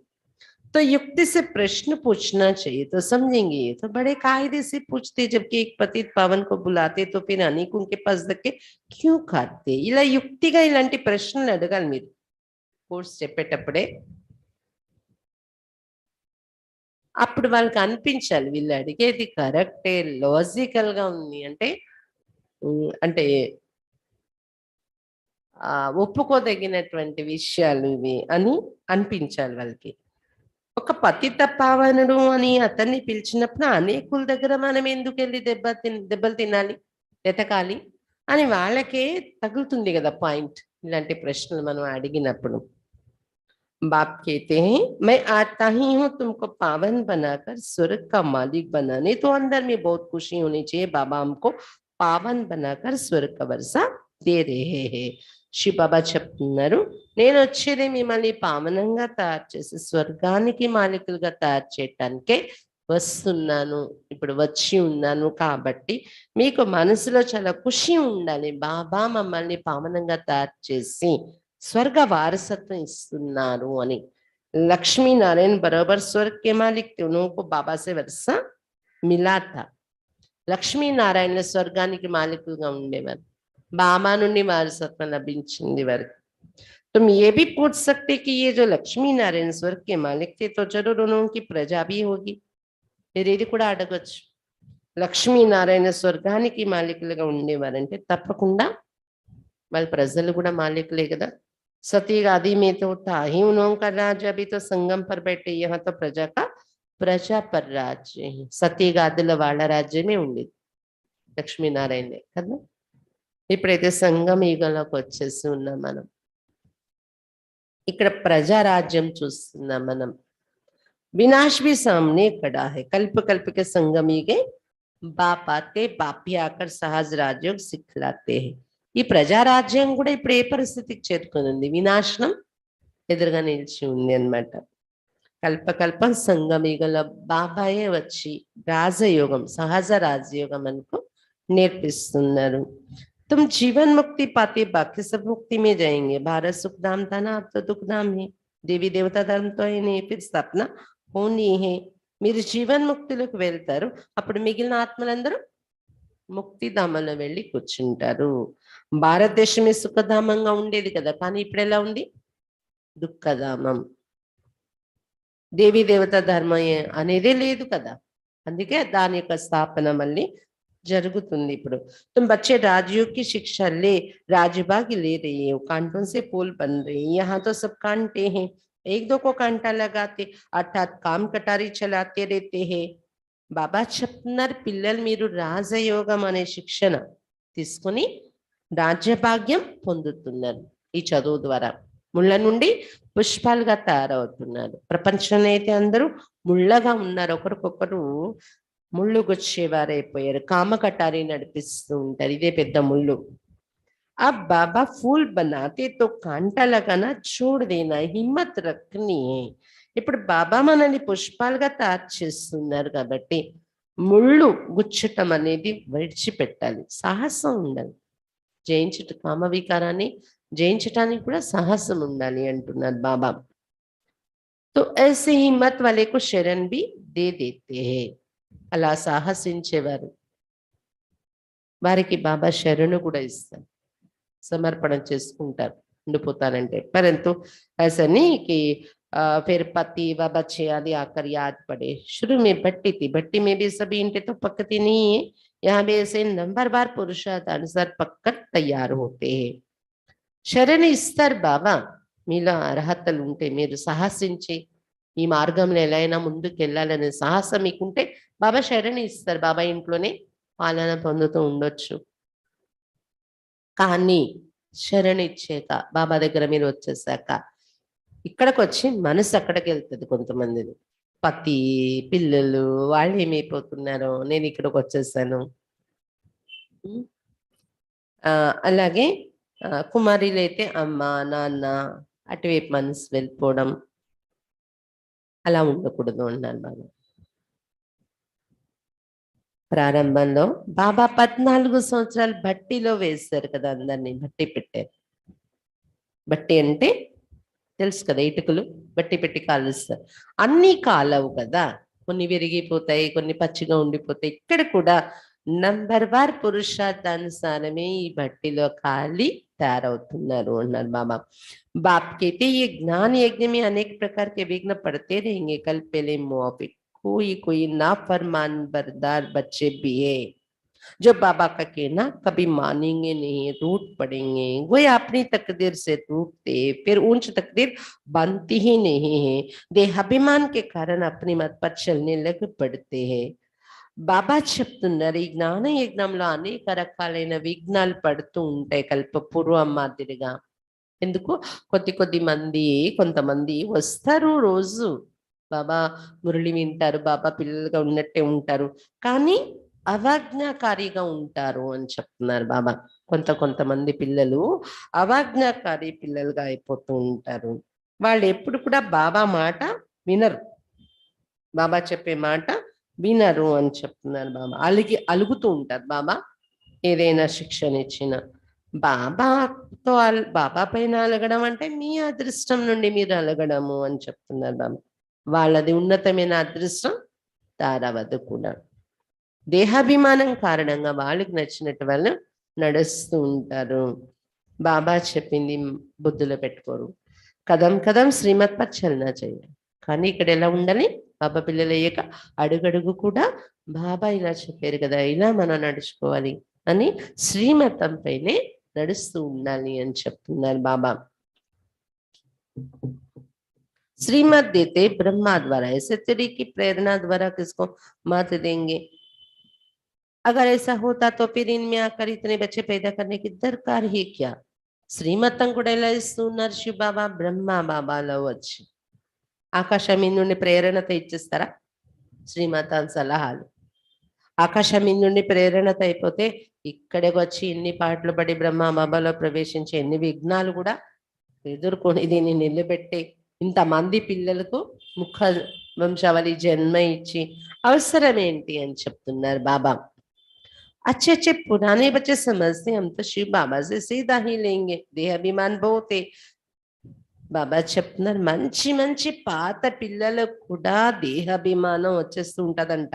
तो युक्ति से प्रश्न पूछना चाहिए तो समझेंगे. ये तो बड़े कायदे से पूछते, जबकि एक पतित पावन को बुलाते तो फिर अनेक उनके पास धक्के क्यों खाते. ఇలా యుక్తిగా ఇలాంటి ప్రశ్నలు అడగాలి మీరు కోర్స్ చెప్పేటప్పుడే. అప్పుడు వాళ్ళకి అనిపించాలి వీళ్ళు అడిగేది కరెక్టే, లాజికల్ గా ఉంది అంటే, అంటే ఒప్పుకోదగినటువంటి విషయాలు ఇవి అని అనిపించాలి వాళ్ళకి. ఒక పతిత పావనుడు అని అతన్ని పిలిచినప్పుడు అనేకుల దగ్గర మనం ఎందుకు వెళ్ళి దెబ్బలు తినాలి, వెతకాలి అని వాళ్ళకే తగులుతుంది కదా పాయింట్, ఇలాంటి ప్రశ్నలు మనం అడిగినప్పుడు. बाप कहते हैं मैं आता ही हूँ तुमको पावन बनाकर स्वर्ग का मालिक बनाने. तो अंदर में बहुत खुशी होनी चाहिए, बाबा हमको पावन बनाकर स्वर्ग का वर्षा दे रहे हैं. శివ బాబా చెప్తున్నారు, నేను వచ్చేది మిమ్మల్ని పావనంగా తయారు చేసి స్వర్గానికి మాలికులుగా తయారు చేయటానికే వస్తున్నాను, ఇప్పుడు వచ్చి ఉన్నాను. కాబట్టి మీకు మనసులో చాలా ఖుషి ఉండాలి, బాబా మమ్మల్ని పావనంగా తయారు చేసి स्वर्ग वारसत्व इస్తున్నారు అని. लक्ष्मी नारायण बराबर स्वर्ग के मालिक थे, उनको बाबा से वर्षा मिला था. లక్ష్మీ నారాయణ స్వర్గానికి మాలికులుగా ఉండేవారు, బాబా నుండి వారసత్వం లభించింది వారికి. तुम ये भी पूछ सकते कि ये जो लक्ष्मी नारायण स्वर्ग के मालिक थे तो जरूर उनकी प्रजा भी होगी. మీరు ఇది కూడా అడగొచ్చు, లక్ష్మీ నారాయణ స్వర్గానికి మాలికులుగా ఉండేవారంటే తప్పకుండా వాళ్ళ ప్రజలు కూడా మాలికులే కదా. सती गादी में तो था ही उनका राज्य, अभी तो संगम पर बैठे, यहाँ तो प्रजा का प्रजा पर राज्य है. సతీ గాదుల వాళ్ళ రాజ్యమే ఉండేది లక్ష్మీనారాయణే కదా. ఇప్పుడైతే సంగం యుగంలోకి వచ్చేసి ఉన్నాం మనం, ఇక్కడ ప్రజారాజ్యం చూస్తున్నాం మనం. विनाश भी सामने खड़ा है, कल्प कल्प के संगम युगे बाप आते, बाप भी आकर सहज राजयोग सिखलाते हैं. ఈ ప్రజారాజ్యం కూడా ఇప్పుడు ఏ పరిస్థితికి చేరుకుని ఉంది, వినాశనం ఎదురుగా నిలిచి ఉంది అన్నమాట. కల్పకల్పం సంగమయుగంలో బాబాయే వచ్చి రాజయోగం, సహజ రాజయోగం అనుకో నేర్పిస్తున్నారు. तुम जीवन मुक्ति पाते बाकी सब मुक्ति में जाएंगे. भारत सुख धाम था ना, अब तो दुख धाम है. देवी देवता धर्म तो है नहीं, फिर स्थापना होनी है. మీరు జీవన్ ముక్తిలోకి వెళ్తారు, అప్పుడు మిగిలిన ఆత్మలందరూ ముక్తిధామంలో వెళ్ళి కూర్చుంటారు. భారతదేశమే సుఖధామంగా ఉండేది కదా, కానీ ఇప్పుడు ఎలా ఉంది, దుఃఖధామం. దేవీ దేవత ధర్మం అనేదే లేదు కదా, అందుకే దాని యొక్క స్థాపన మళ్ళీ జరుగుతుంది ఇప్పుడు. तुम बच्चे राजयोग की शिक्षा ले राजभाग ले रही हो, कांटों से पोल बन रही है. यहाँ तो सब कांटे हैं, एक दो को कांटा लगाते अर्थात काम कटारी चलाते रहते हैं. బాబా చెప్తున్నారు, పిల్లలు మీరు రాజయోగం అనే శిక్షణ తీసుకుని రాజ్యభాగ్యం పొందుతున్నారు. ఈ చదువు ద్వారా ముళ్ళ నుండి పుష్పాలుగా తయారవుతున్నారు. ప్రపంచంలో అయితే అందరూ ముళ్ళగా ఉన్నారు, ఒకరికొకరు ముళ్ళు గుచ్చేవారైపోయారు, కామ కటారి నడిపిస్తూ ఉంటారు, ఇదే పెద్ద ముళ్ళు. अब बाबा फूल बनाते तो कांटा लगाना छोड़ देना, హిమ్మత్ రఖని है. ఇప్పుడు బాబా మనల్ని పుష్పాలుగా తయారు చేస్తున్నారు కాబట్టి ముళ్ళు గుచ్చటం అనేది విడిచిపెట్టాలి, సాహసం ఉండాలి. కామ వికారాన్ని జయించటానికి కూడా సాహసం ఉండాలి అంటున్నారు బాబా. तो ऐसे हिम्मत वाले को शरण भी दे देते हैं. అలా సాహసించేవారు వారికి బాబా శరణు కూడా ఇస్తారు, समर्पण చేసుకుంటారు ఉండిపోతారంటే. परंतु ऐसा नहीं कि फिर पति व बच्चे आदि आकर याद पड़े. शुरू में भट्टी थी, भट्टी में भी सभी ईंटें तो पकती नहीं है. यहाँ भी ऐसे नंबरवार पुरुषार्थ अनुसार पककर तैयार होते हैं. శరణు ఇస్తారు బాబా. మీలో అర్హతలు ఉంటే, మీరు సాహసించి ఈ మార్గంలో ఎలా అయినా ముందుకు వెళ్ళాలనే సాహసం మీకుంటే బాబా శరణు ఇస్తారు. బాబా ఇంట్లోనే పాలన పొందుతూ ఉండొచ్చు. కానీ శరణు ఇచ్చాక, బాబా దగ్గర మీరు వచ్చేసాక ఇక్కడికి వచ్చి మనసు అక్కడికి వెళ్తుంది. కొంతమందిది పతి పిల్లలు వాళ్ళు ఏమైపోతున్నారో, నేను ఇక్కడికి వచ్చేసాను. అలాగే కుమారులు అయితే అమ్మ నాన్న అటువైపు మనసు వెళ్ళిపోవడం, అలా ఉండకూడదు అన్నారు బాబా. ప్రారంభంలో బాబా 14 సంవత్సరాలు భట్టిలో వేశారు కదా, అందరినీ భట్టి పెట్టారు. బట్టి అంటే తెలుసు కదా, ఇటుకలు బట్టి పెట్టి కాలుస్తారు. అన్ని కాలవు కదా, కొన్ని విరిగిపోతాయి, కొన్ని పచ్చిగా ఉండిపోతాయి. ఇక్కడ కూడా నంబర్వార్ పురుషార్థానుసారమే ఈ భట్టిలో కాలి తయారవుతున్నారు అన్నారు బాబా. बाप कहते ये ज्ञान यज्ञ में अनेक प्रकार के विघ्न पड़ते रहेंगे. कल पहले मुआफिक कोई नाफरमान बरदार बच्चे भी है जो बाबा का कहना कभी मानेंगे नहीं, रूठ पड़ेंगे. वो अपनी तकदीर से रूठते, फिर ऊंच तकदीर बनती ही नहीं है. देहाभिमान के कारण अपनी मत पर चलने लग पड़ते हैं. బాబా చెప్తున్నారు, ఈ జ్ఞాన యజ్ఞంలో అనేక రకాలైన విఘ్నాలు పడుతూ ఉంటాయి కల్పపూర్వం మాదిరిగా. ఎందుకు కొద్ది మంది, కొంతమంది వస్తారు, రోజు బాబా మురళి వింటారు, బాబా పిల్లలుగా ఉన్నట్టే ఉంటారు, కానీ అవాజ్ఞాకారిగా ఉంటారు అని చెప్తున్నారు బాబా. కొంతమంది పిల్లలు అవాజ్ఞాకారి పిల్లలుగా అయిపోతూ ఉంటారు. వాళ్ళు ఎప్పుడు కూడా బాబా మాట వినరు, బాబా చెప్పే మాట వినరు అని చెప్తున్నారు బాబా. అలుగుతూ ఉంటారు బాబా ఏదైనా శిక్షణ ఇచ్చిన. బాబాతో బాబా పైన అలగడం అంటే మీ అదృష్టం నుండి మీరు అలగడము అని చెప్తున్నారు బాబా. వాళ్ళది ఉన్నతమైన అదృష్టం తారవద్దు కూడా. దేహాభిమానం కారణంగా వాళ్ళకి నచ్చినట్టు వాళ్ళు నడుస్తూ ఉంటారు. బాబా చెప్పింది బుద్ధిలో పెట్టుకోరు. కదం కదం శ్రీమత్ పర్ చలనా చెయ్యాలి. కానీ ఇక్కడ ఎలా ఉండాలి, బాబా పిల్లలు అయ్యాక అడుగడుగు కూడా బాబా ఇలా చెప్పారు కదా, ఇలా మనం నడుచుకోవాలి అని శ్రీమతం పైనే నడుస్తూ ఉండాలి అని చెప్తున్నారు బాబా. श्रीमत देते ब्रह्मा द्वारा, ऐसे तेरी की प्रेरणा द्वारा किसको मत देंगे. अगर ऐसा होता तो फिर इनमें आकर इतने बच्चे पैदा करने की दरकार ही क्या. శ్రీమతం కూడా ఎలా ఇస్తున్నారు శివ బాబా, బ్రహ్మ బాబాలో వచ్చి ఆకాశం నుండి ప్రేరణతో ఇచ్చేస్తారా శ్రీమతం సలహాలు. ఆకాశం నుండి ప్రేరణతో అయిపోతే ఇక్కడికి వచ్చి ఎన్ని పాటలు పడి బ్రహ్మ బాబాలో ప్రవేశించి ఎన్ని విఘ్నాలు కూడా ఎదుర్కొని దీన్ని నిలబెట్టి ఇంతమంది పిల్లలకు ముఖ వంశావళి జన్మ ఇచ్చి అవసరం ఏంటి అని చెప్తున్నారు బాబా. अच्छे पुराने बच्चे समझते हम तो शिव बाबा से सीधा ही लेंगे, देहाभिमान बहुत है. బాబా చెప్తున్నారు, మంచి పాత పిల్లలకు కూడా దేహాభిమానం వచ్చేస్తూ ఉంటదంట.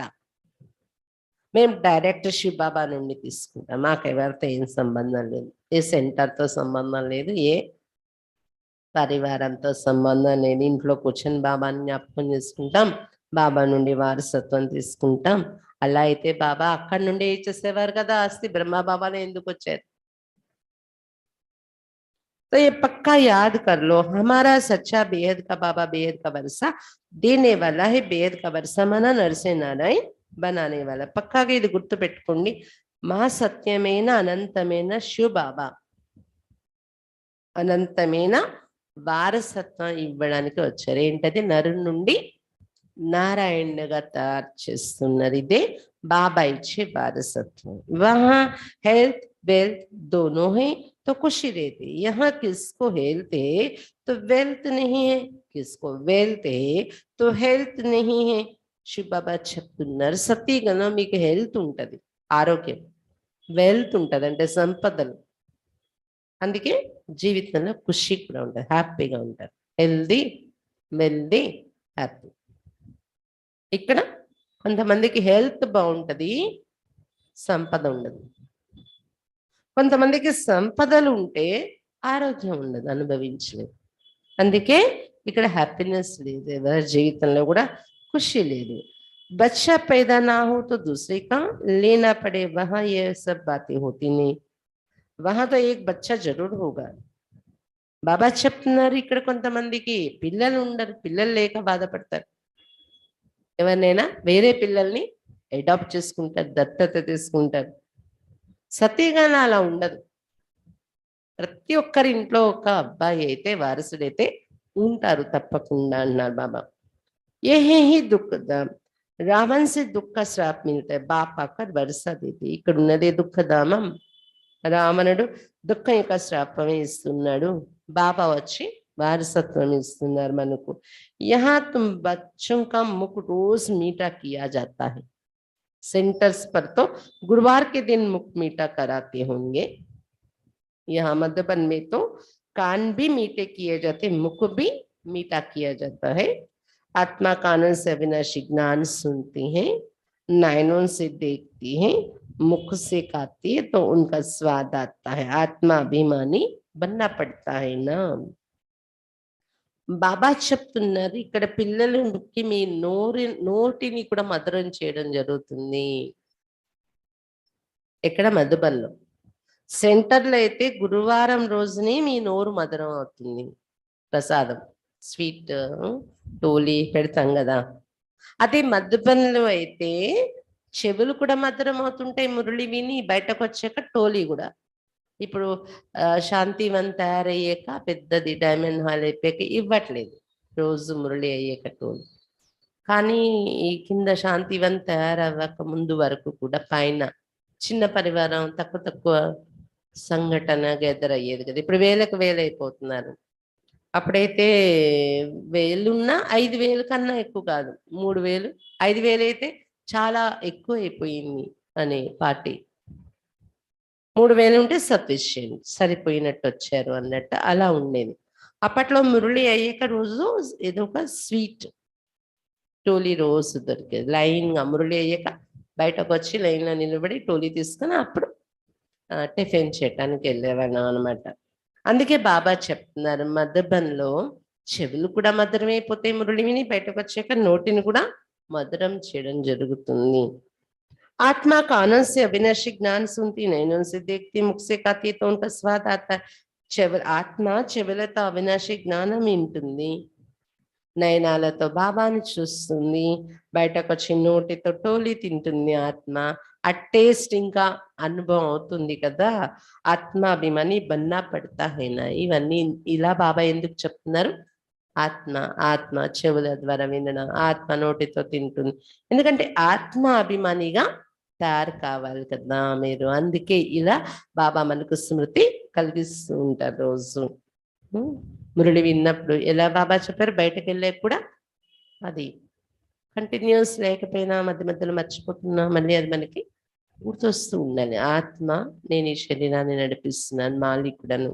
మేము డైరెక్ట్ శివ బాబా నుండి తీసుకుంటాం, మాకెవరితో ఏం సంబంధం లేదు, ఏ సెంటర్తో సంబంధం లేదు, ఏ పరివారంతో సంబంధం లేదు. ఇంట్లో కూర్చొని బాబాని జ్ఞాపకం చేసుకుంటాం, బాబా నుండి వారసత్వం తీసుకుంటాం. అలా అయితే బాబా అక్కడి నుండి ఇచ్చేసేవారు కదా ఆస్తి, బ్రహ్మ బాబానే ఎందుకు వచ్చారు. तो ये पक्का याद कर लो, हमारा सच्चा बेहद का बाबा बेहद का वर्षा देने वाला है. बेहद का वर्षा माना नरसे नारायण बनाने वाला. పక్కాగా ఇది గుర్తు పెట్టుకోండి. మా సత్యమైన అనంతమైన శివ బాబా అనంతమైన వారసత్వం ఇవ్వడానికి వచ్చారు. ఏంటది, నరు నుండి నారాయణగా తయారు చేస్తున్నారు. ఇదే బాబా ఇచ్చే వారసత్వం. వహా हेल्थ वेल्थ दोनों है, तो खुशी रहती। यहाँ किसको हेल्थ है तो वेल्थ नहीं है, किसको वेल्थ है तो हेल्త్ नहीं है. శివబాబా చెప్తున్నారు సతీగన మీకు హెల్త్ ఉంటది, ఆరోగ్యం, వెల్త్ ఉంటది అంటే సంపదలు. అందుకే జీవితంలో ఖుషి కూడా ఉంటుంది, హ్యాపీగా ఉంటారు, హెల్దీ వెల్దీ హ్యాపీ. ఇక్కడ కొంతమందికి హెల్త్ బాగుంటది, సంపద ఉండదు. కొంతమందికి సంపదలు ఉంటే ఆరోగ్యం ఉండదు, అనుభవించలేదు. అందుకే ఇక్కడ హ్యాపీనెస్ లేదు, ఎవరి జీవితంలో కూడా खुशी ले ली. बच्चा पैदा ना हो तो दूसरे का लेना पड़े, वहां ये सब बातें होती नहीं. वहां तो एक बच्चा जरूर होगा. బాబా చెప్తున్నారు ఇక్కడ కొంతమందికి పిల్లలు ఉండరు, పిల్లలు లేక బాధపడతారు. ఎవరినైనా వేరే పిల్లల్ని అడాప్ట్ చేసుకుంటారు, దత్తత తీసుకుంటారు. సతీగాన అలా ఉండదు. ప్రతి ఒక్కరి ఇంట్లో ఒక అబ్బాయి అయితే వారసుడైతే ఉంటారు తప్పకుండా అన్నారు బాబా. ये है ही दुख धाम. रावण से दुख का श्राप मिलता है, बाप आकर वर्षा देती. ఇక్కడ ఉన్నదే దుఃఖధామం. రావణుడు దుఃఖం యొక్క శ్రాపమే ఇస్తున్నాడు, బాబా వచ్చి వారసత్వం ఇస్తున్నారు మనకు. यहाँ तुम बच्चों का मुख रोज मीठा किया जाता है. सेंटर्स पर तो गुरुवार के दिन मुख मीठा कराते होंगे. यहाँ मध्यपन में तो कान भी मीठे किए जाते, मुख भी मीठा किया जाता है. आत्मा कानों से अविनाशी ज्ञान सुनती है, नयनों से देखती है, मुख से खाती है तो उनका स्वाद आता है. आत्मा अभिमानी बनना पड़ता है ना. బాబా చెప్తున్నారు ఇక్కడ పిల్లలకి మీ నోటిని కూడా మధురం చేయడం జరుగుతుంది. ఇక్కడ మధుబన్లో, సెంటర్లో అయితే గురువారం రోజునే మీ నోరు మధురం అవుతుంది. ప్రసాదం స్వీట్ టోలీ పెడతాం కదా, అదే మధుబన్లో అయితే చెవులు కూడా మధురం అవుతుంటాయి. మురళి విని బయటకు వచ్చాక టోలీ కూడా. ఇప్పుడు శాంతివన్ తయారయ్యాక పెద్దది డైమండ్ హాల్ అయిపోయాక ఇవ్వట్లేదు రోజు మురళి అయ్యాక టోలీ. కానీ ఈ కింద శాంతివన్ తయారవ్వక ముందు వరకు కూడా పైన చిన్న పరివారం తక్కువ తక్కువ సంఘటన గెదర్ అయ్యేది కదా. ఇప్పుడు వేలకు వేలు అయిపోతున్నారు. అప్పుడైతే 1000 ఉన్నా 5000 కన్నా ఎక్కువ కాదు, 3000 5000 అయితే చాలా ఎక్కువ అయిపోయింది అనే పార్టీ. 3000 ఉంటే సఫిషియెంట్, సరిపోయినట్టు వచ్చారు అన్నట్టు అలా ఉండేది. అప్పట్లో మురళి అయ్యాక రోజు ఏదో ఒక స్వీట్ టోలీ రోజు దొరికేది. లైన్గా మురళి అయ్యాక బయటకు వచ్చి లైన్లో నిలబడి టోలీ తీసుకుని అప్పుడు టిఫిన్ చేయటానికి వెళ్ళేవాళ్ళం అనమాట. అందుకే బాబా చెప్తున్నారు మధుబన్లో చెవులు కూడా మధురమైపోతాయి, మురళి విని బయటకు వచ్చాక నోటిని కూడా మధురం చేయడం జరుగుతుంది. आत्मा कानों से अविनाशी ज्ञान सुनती, नैनों से देखती, मुख से खाती तो उनका स्वाद आता है. ఆత్మ చెవులతో అవినాశి జ్ఞానం వింటుంది, నయనాలతో బాబాని చూస్తుంది, బయటకు వచ్చి నోటితో టోలీ తింటుంది ఆత్మ. ఆ టేస్ట్ ఇంకా అనుభవం అవుతుంది కదా. ఆత్మాభిమాని బన్నా పడతా హైనా. ఇవన్నీ ఇలా బాబా ఎందుకు చెప్తున్నారు? ఆత్మ ఆత్మ చెవుల ద్వారా వినడం, ఆత్మ నోటితో తింటుంది. ఎందుకంటే ఆత్మ అభిమానిగా తయారు కావాలి కదా మీరు. అందుకే ఇలా బాబా మనకు స్మృతి కలిగిస్తూ ఉంటారు రోజు. మురళి విన్నప్పుడు ఎలా బాబా చెప్పారు, బయటకు వెళ్ళే కూడా అది కంటిన్యూస్ లేకపోయినా మధ్య మధ్యలో మర్చిపోతున్నా మళ్ళీ అది మనకి గుర్తొస్తూ ఉండాలి. ఆత్మ నేను ఈ శరీరాన్ని నడిపిస్తున్నాను, మాలికుడను.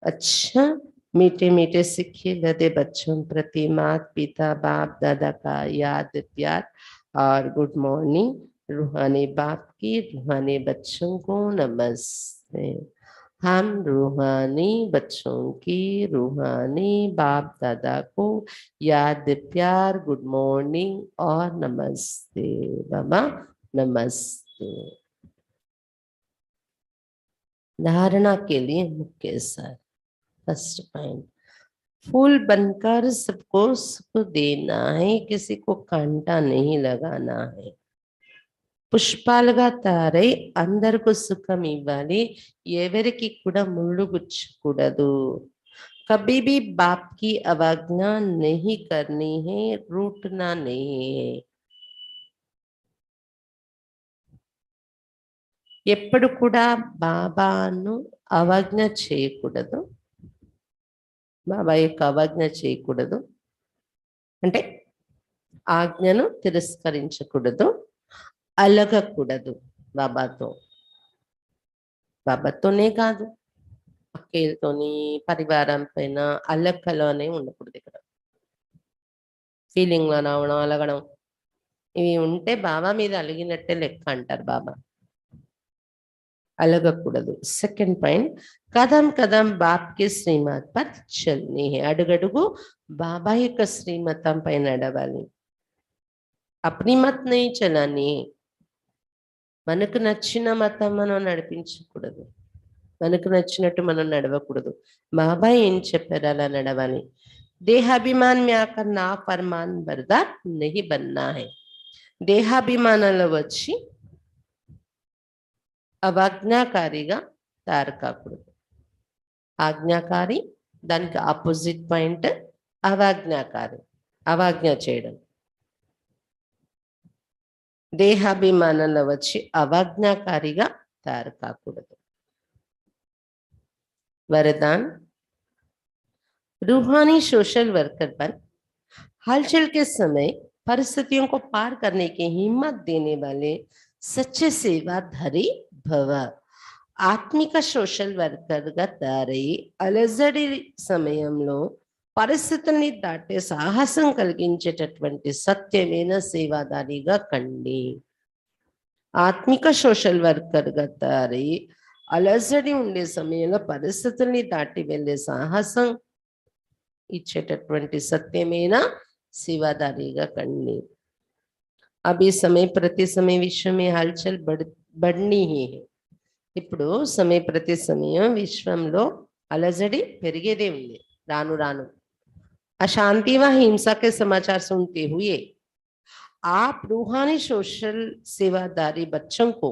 अच्छा मीठे मीठे सिक्के लदे बच्चों प्रति माता पिता बाप दादा का याद प्यार और गुड मॉर्निंग. रूहानी बाप की रूहानी बच्चों को नमस्ते. हम रूहानी बच्चों की रूहानी बाप दादा को याद प्यार गुड मॉर्निंग और नमस्ते. बाबा नमस्ते. धारणा के लिए मुख्य सार. फर्स्ट पॉइंट, फूल बनकर सबको सुख देना है, किसी को कांटा नहीं लगाना है. పుష్పాలుగా తారై అందరికీ సుఖం ఇవ్వాలి, ఎవరికి కూడా ముళ్ళు గుచ్చకూడదు. कभी भी बाप की अवज्ञा नहीं करनी है, रूठना नहीं है. ఎప్పుడు కూడా బాబాను అవజ్ఞ చేయకూడదు, బాబా యొక్క అవజ్ఞ చేయకూడదు అంటే ఆజ్ఞను తిరస్కరించకూడదు, అలగకూడదు బాబాతో. బాబాతోనే కాదు, అక్కేలతోని, పరివారం పైన అల్లకలో అనే ఉండకూడదు. ఇక్కడ ఫీలింగ్లో రావడం, అలగడం ఇవి ఉంటే బాబా మీద అలిగినట్టే లెక్క అంటారు బాబా. అలగకూడదు. సెకండ్ పాయింట్, కదం కదం బాప్కి శ్రీమత్ పర్ చల్నీ హై. అడుగడుగు బాబా యొక్క శ్రీమతం పై నడవాలి. అప్ని మత్ నహీ చలానీ. మనకు నచ్చిన మతం మనం నడిపించకూడదు, మనకు నచ్చినట్టు మనం నడవకూడదు. బాబా ఏం చెప్పారు అలా నడవాలి. దేహాభిమాన్ మే ఆకర్ నా ఫర్మాన్ బర్దార్ నహీ బన్నా హై. దేహాభిమానంలో వచ్చి అవాజ్ఞాకారిగా తయారు కాకూడదు. ఆజ్ఞాకారి, దానికి ఆపోజిట్ పాయింట్ అవాజ్ఞాకారి, అవాజ్ఞ చేయడం. దేహాభిమానంలో వచ్చి అవాజ్ఞాకారిగా तैयार కాకూడదు. वरदान, रूहानी सोशल वर्कर बन हलचल के समय परिस्थितियों को पार करने की हिम्मत देने वाले सच्चे सेवाधारी भव. ఆత్మిక సోషల్ వర్కర్గా తయారై అలజడి సమయంలో పరిస్థితుల్ని దాటే సాహసం కలిగించేటటువంటి సత్యమైన సేవాదారిగా కండి. ఆత్మిక సోషల్ వర్కర్గా తయారై అలజడి ఉండే సమయంలో పరిస్థితుల్ని దాటి వెళ్ళే సాహసం ఇచ్చేటటువంటి సత్యమైన సేవాదారిగా కండి. అభి समय ప్రతి समय విశ్వ में हलचल बढ़नी ही है. ఇప్పుడు సమయ ప్రతి సమయం విశ్వంలో అలజడి పెరిగేదే ఉంది. రాను రాను अशांति व हिंसा के समाचार सुनते हुए आप रूहानी सोशल सेवादारी बच्चों को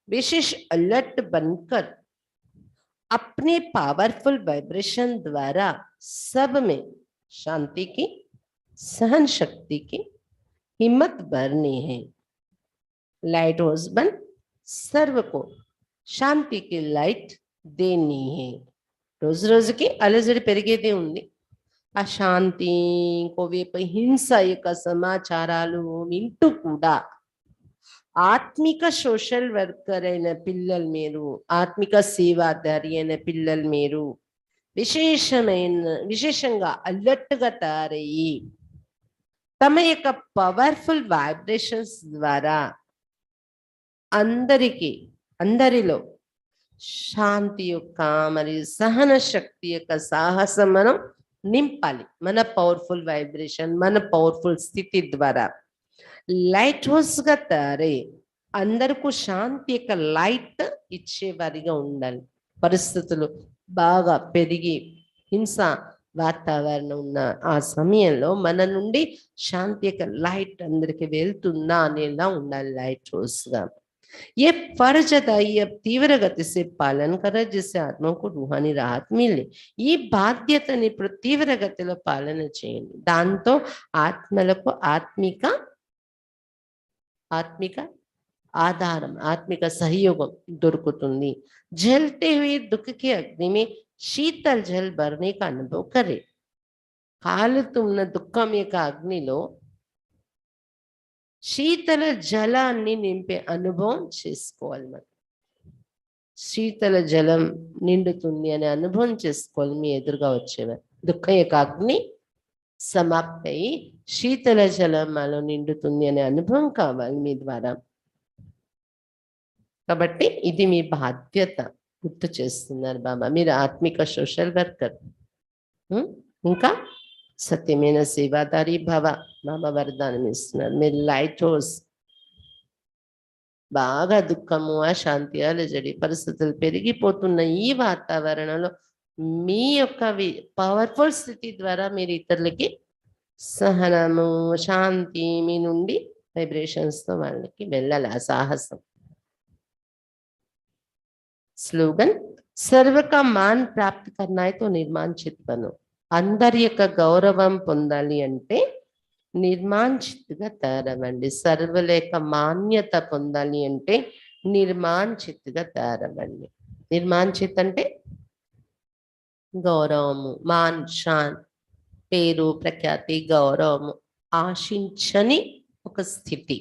विशेष अलर्ट बनकर अपने पावरफुल वाइब्रेशन द्वारा सब में शांति की, सहन शक्ति की हिम्मत भरनी है. लाइट हाउस बन सर्व को శాంతి కి లైట్ దేని హే. రోజు రోజుకి అలజడి పెరిగేదే ఉంది. అశాంతి, ఇంకోవైపు హింస యొక్క సమాచారాలు వింటూ కూడా ఆత్మిక సోషల్ వర్కర్ అయిన పిల్లలు మీరు, ఆత్మిక సేవాదారి అయిన పిల్లలు మీరు విశేషంగా అలర్ట్గా తయారయ్యి తమ యొక్క పవర్ఫుల్ వైబ్రేషన్స్ ద్వారా అందరిలో శాంతి యొక్క మరియు సహన శక్తి యొక్క సాహసం మనం నింపాలి. మన పవర్ఫుల్ వైబ్రేషన్, మన పవర్ఫుల్ స్థితి ద్వారా లైట్ హౌస్ గా తయారై అందరికీ శాంతి యొక్క లైట్ ఇచ్చేవారిగా ఉండాలి. పరిస్థితులు బాగా పెరిగి హింస వాతావరణం ఉన్న ఆ సమయంలో మన నుండి శాంతి యొక్క లైట్ అందరికి వెళ్తుందా అనేలా ఉండాలి లైట్ హౌస్ గా. ये फर्ज अदाई अब तीव्र गति से पालन कर जिससे आत्मा को रूहानी राहत मिले. ఈ బాధ్యతని ఇప్పుడు తీవ్ర గతిలో పాలన చేయండి. దాంతో ఆత్మలకు ఆత్మిక ఆధారం, ఆత్మిక సహయోగం దొరుకుతుంది. जलते हुए दुख के अग्नि में शीतल जल भरने का अनुभव करे. కాలుతున్న దుఃఖం యొక్క అగ్నిలో శీతల జలాన్ని నింపే అనుభవం చేసుకోవాలి. మనం శీతల జలం నిండుతుంది అనే అనుభవం చేసుకోవాలి. మీ ఎదురుగా వచ్చేవారు దుఃఖం యొక్క అగ్ని సమాప్తి అయి శీతల జలం మాలో నిండుతుంది అనే అనుభవం కావాలి మీ ద్వారా. కాబట్టి ఇది మీ బాధ్యత గుర్తు చేస్తున్నారు బాబా. మీరు ఆత్మిక సోషల్ వర్కర్, ఇంకా సత్యమైన సేవాదారి భవ. బాబా వరదానం ఇస్తున్నారు. మీరు లైట్ హౌస్. బాగా దుఃఖము, అశాంతి, అలజడి పరిస్థితులు పెరిగిపోతున్న ఈ వాతావరణంలో మీ యొక్క పవర్ఫుల్ స్థితి ద్వారా మీరు ఇతరులకి సహనము, శాంతి మీ నుండి వైబ్రేషన్స్ తో వాళ్ళకి వెళ్ళాలి. ఆ సాహసం. స్లోగన్, सर्व का मान प्राप्त करना है तो निर्मांचित बनो. అందరి యొక్క గౌరవం పొందాలి అంటే నిర్మాంచితగా తయారవ్వండి. సర్వుల యొక్క మాన్యత పొందాలి అంటే నిర్మాంచిత్గా తయారవ్వండి. నిర్మాంచిత్ అంటే గౌరవము, మాన్ షాన్, పేరు ప్రఖ్యాతి, గౌరవము ఆశించని ఒక స్థితి.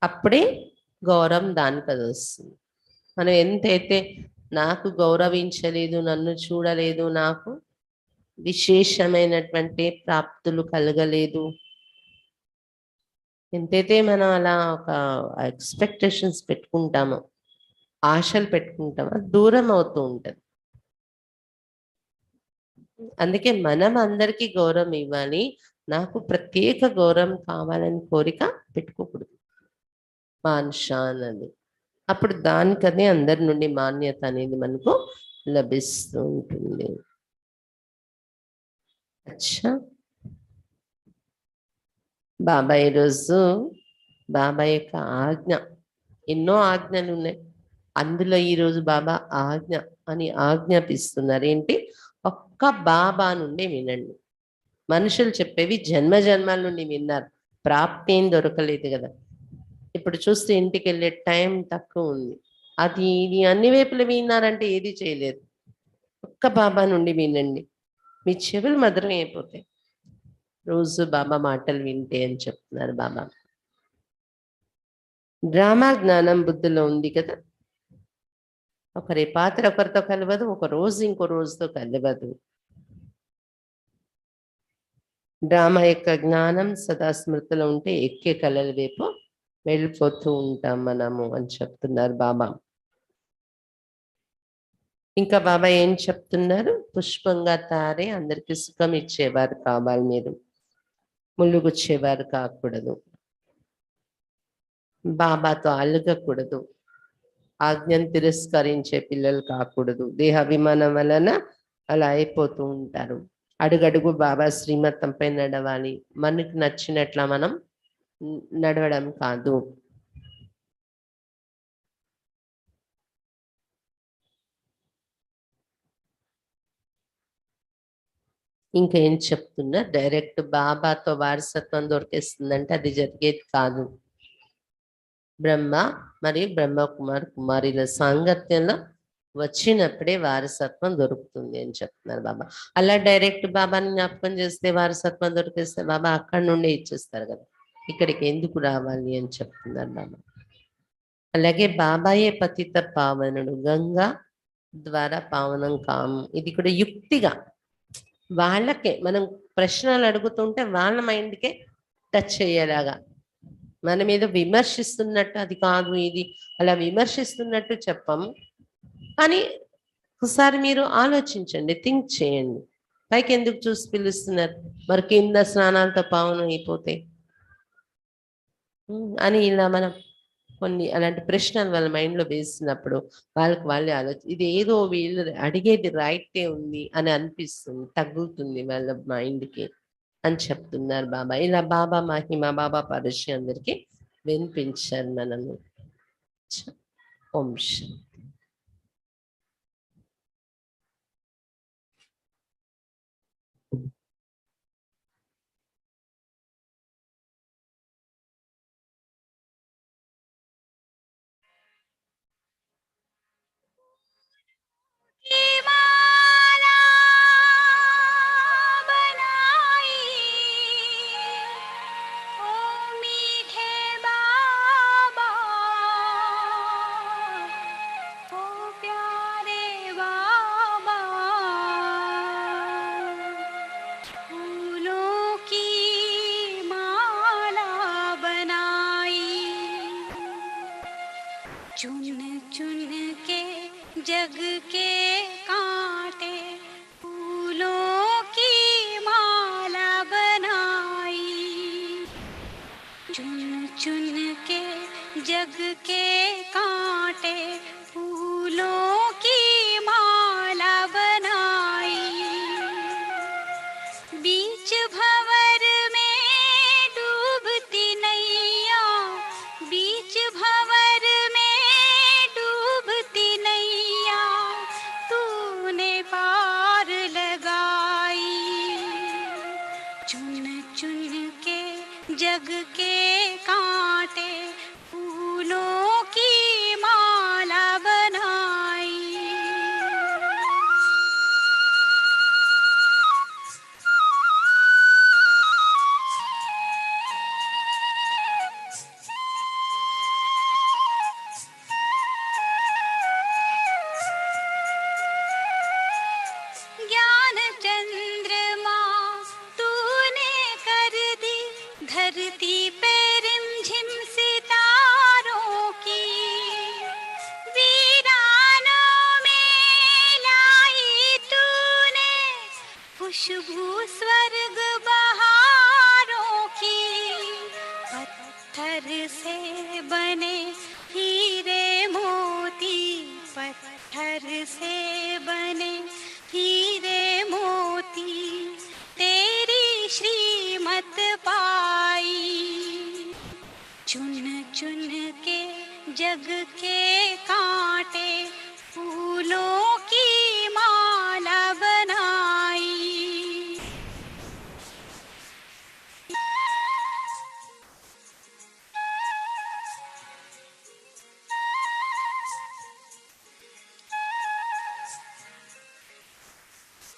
అప్పుడే గౌరవం దానికి అది వస్తుంది. మనం ఎంతైతే నాకు గౌరవించలేదు, నన్ను చూడలేదు, నాకు విశేషమైనటువంటి ప్రాప్తులు కలగలేదు, ఎంతైతే మనం అలా ఒక ఎక్స్పెక్టేషన్స్ పెట్టుకుంటామో, ఆశలు పెట్టుకుంటామో, దూరం అవుతూ ఉంటుంది. అందుకే మనం అందరికీ గౌరవం ఇవ్వాలి, నాకు ప్రత్యేక గౌరవం కావాలని కోరిక పెట్టుకోకూడదు. మాన్షాన్ అని. అప్పుడు దానికనే అందరి నుండి మాన్యత అనేది మనకు లభిస్తూ ఉంటుంది. అచ్చా, బాబా ఈరోజు బాబా యొక్క ఆజ్ఞ, ఎన్నో ఆజ్ఞలు ఉన్నాయి, అందులో ఈరోజు బాబా ఆజ్ఞ అని ఆజ్ఞాపిస్తున్నారు. ఏంటి? ఒక్క బాబా నుండి వినండి. మనుషులు చెప్పేవి జన్మ జన్మాల నుండి విన్నారు, ప్రాప్తి ఏం దొరకలేదు కదా. ఇప్పుడు చూస్తే ఇంటికి వెళ్ళే టైం తక్కువ ఉంది, అది ఇది అన్ని వైపులు విన్నారంటే ఏది చేయలేదు. ఒక్క బాబా నుండి వినండి, మీ చెవులు మధురం అయిపోతాయి రోజు బాబా మాటలు వింటే అని చెప్తున్నారు బాబా. డ్రామా జ్ఞానం బుద్ధిలో ఉంది కదా. ఒకరి పాత్ర ఒకరితో కలవదు, ఒక రోజు ఇంకో రోజుతో కలవదు. డ్రామా యొక్క జ్ఞానం సదా స్మృతిలో ఉంటే ఎక్కే కళల వైపు వెళ్ళిపోతూ ఉంటాం మనము అని చెప్తున్నారు బాబా. ఇంకా బాబా ఏం చెప్తున్నారు? పుష్పంగా తారే అందరికి సుఖం ఇచ్చేవారు కావాలి, మీరు ముళ్ళుగుచ్చేవారు కాకూడదు, బాబాతో అలగకూడదు, ఆజ్ఞను తిరస్కరించే పిల్లలు కాకూడదు. దేహాభిమానం వలన అలా అయిపోతూ ఉంటారు. అడుగడుగు బాబా శ్రీమతంపై నడవాలి, మనకు నచ్చినట్ల మనం నడవడం కాదు. ఇంకేం చెప్తున్నా, డైరెక్ట్ బాబాతో వారసత్వం దొరికేస్తుందంటే అది జరిగేది కాదు. బ్రహ్మ మరియు బ్రహ్మ కుమార్ కుమారుల సాంగత్యంలో వచ్చినప్పుడే వారసత్వం దొరుకుతుంది అని చెప్తున్నారు బాబా. అలా డైరెక్ట్ బాబాని జ్ఞాపకం చేస్తే వారసత్వం దొరికేస్తే బాబా అక్కడి నుండే ఇచ్చేస్తారు కదా, ఇక్కడికి ఎందుకు రావాలి అని చెప్తున్నారు బాబా. అలాగే బాబాయే పతిత పావనుడు, గంగా ద్వారా పావనం కాము. ఇది కూడా యుక్తిగా వాళ్ళకే మనం ప్రశ్నలు అడుగుతుంటే వాళ్ళ మైండ్కే టచ్ అయ్యేలాగా, మన మీద విమర్శిస్తున్నట్టు అది కాదు ఇది అలా విమర్శిస్తున్నట్టు చెప్పము, కానీ ఒకసారి మీరు ఆలోచించండి, థింక్ చేయండి. పైకి ఎందుకు చూసి పిలుస్తున్నారు, మరి కింద స్నానాలతో పావనం అయిపోతే అని ఇలా మనం కొన్ని అలాంటి ప్రశ్నలు వాళ్ళ మైండ్లో వేసినప్పుడు వాళ్ళకి వాళ్ళే ఇది ఏదో వీళ్ళు అడిగేది రైటే ఉంది అని అనిపిస్తుంది, తగ్గుతుంది వాళ్ళ మైండ్కి అని చెప్తున్నారు బాబా. ఇలా బాబా మహిమ, బాబా పరిచయం అందరికీ వినిపించారు మనము. ఓం శాంతి. चुन चुन के जग के कांटे फूलों की माला बनाई, चुन चुन के जग के कांटे फूलों की माला बनाई, बीच भंवर में डूबती नैया, बीच भंवर में डूबती नैया तूने पार लगाई, चुन चुन के जग के कांटे जग के कांटे फूलों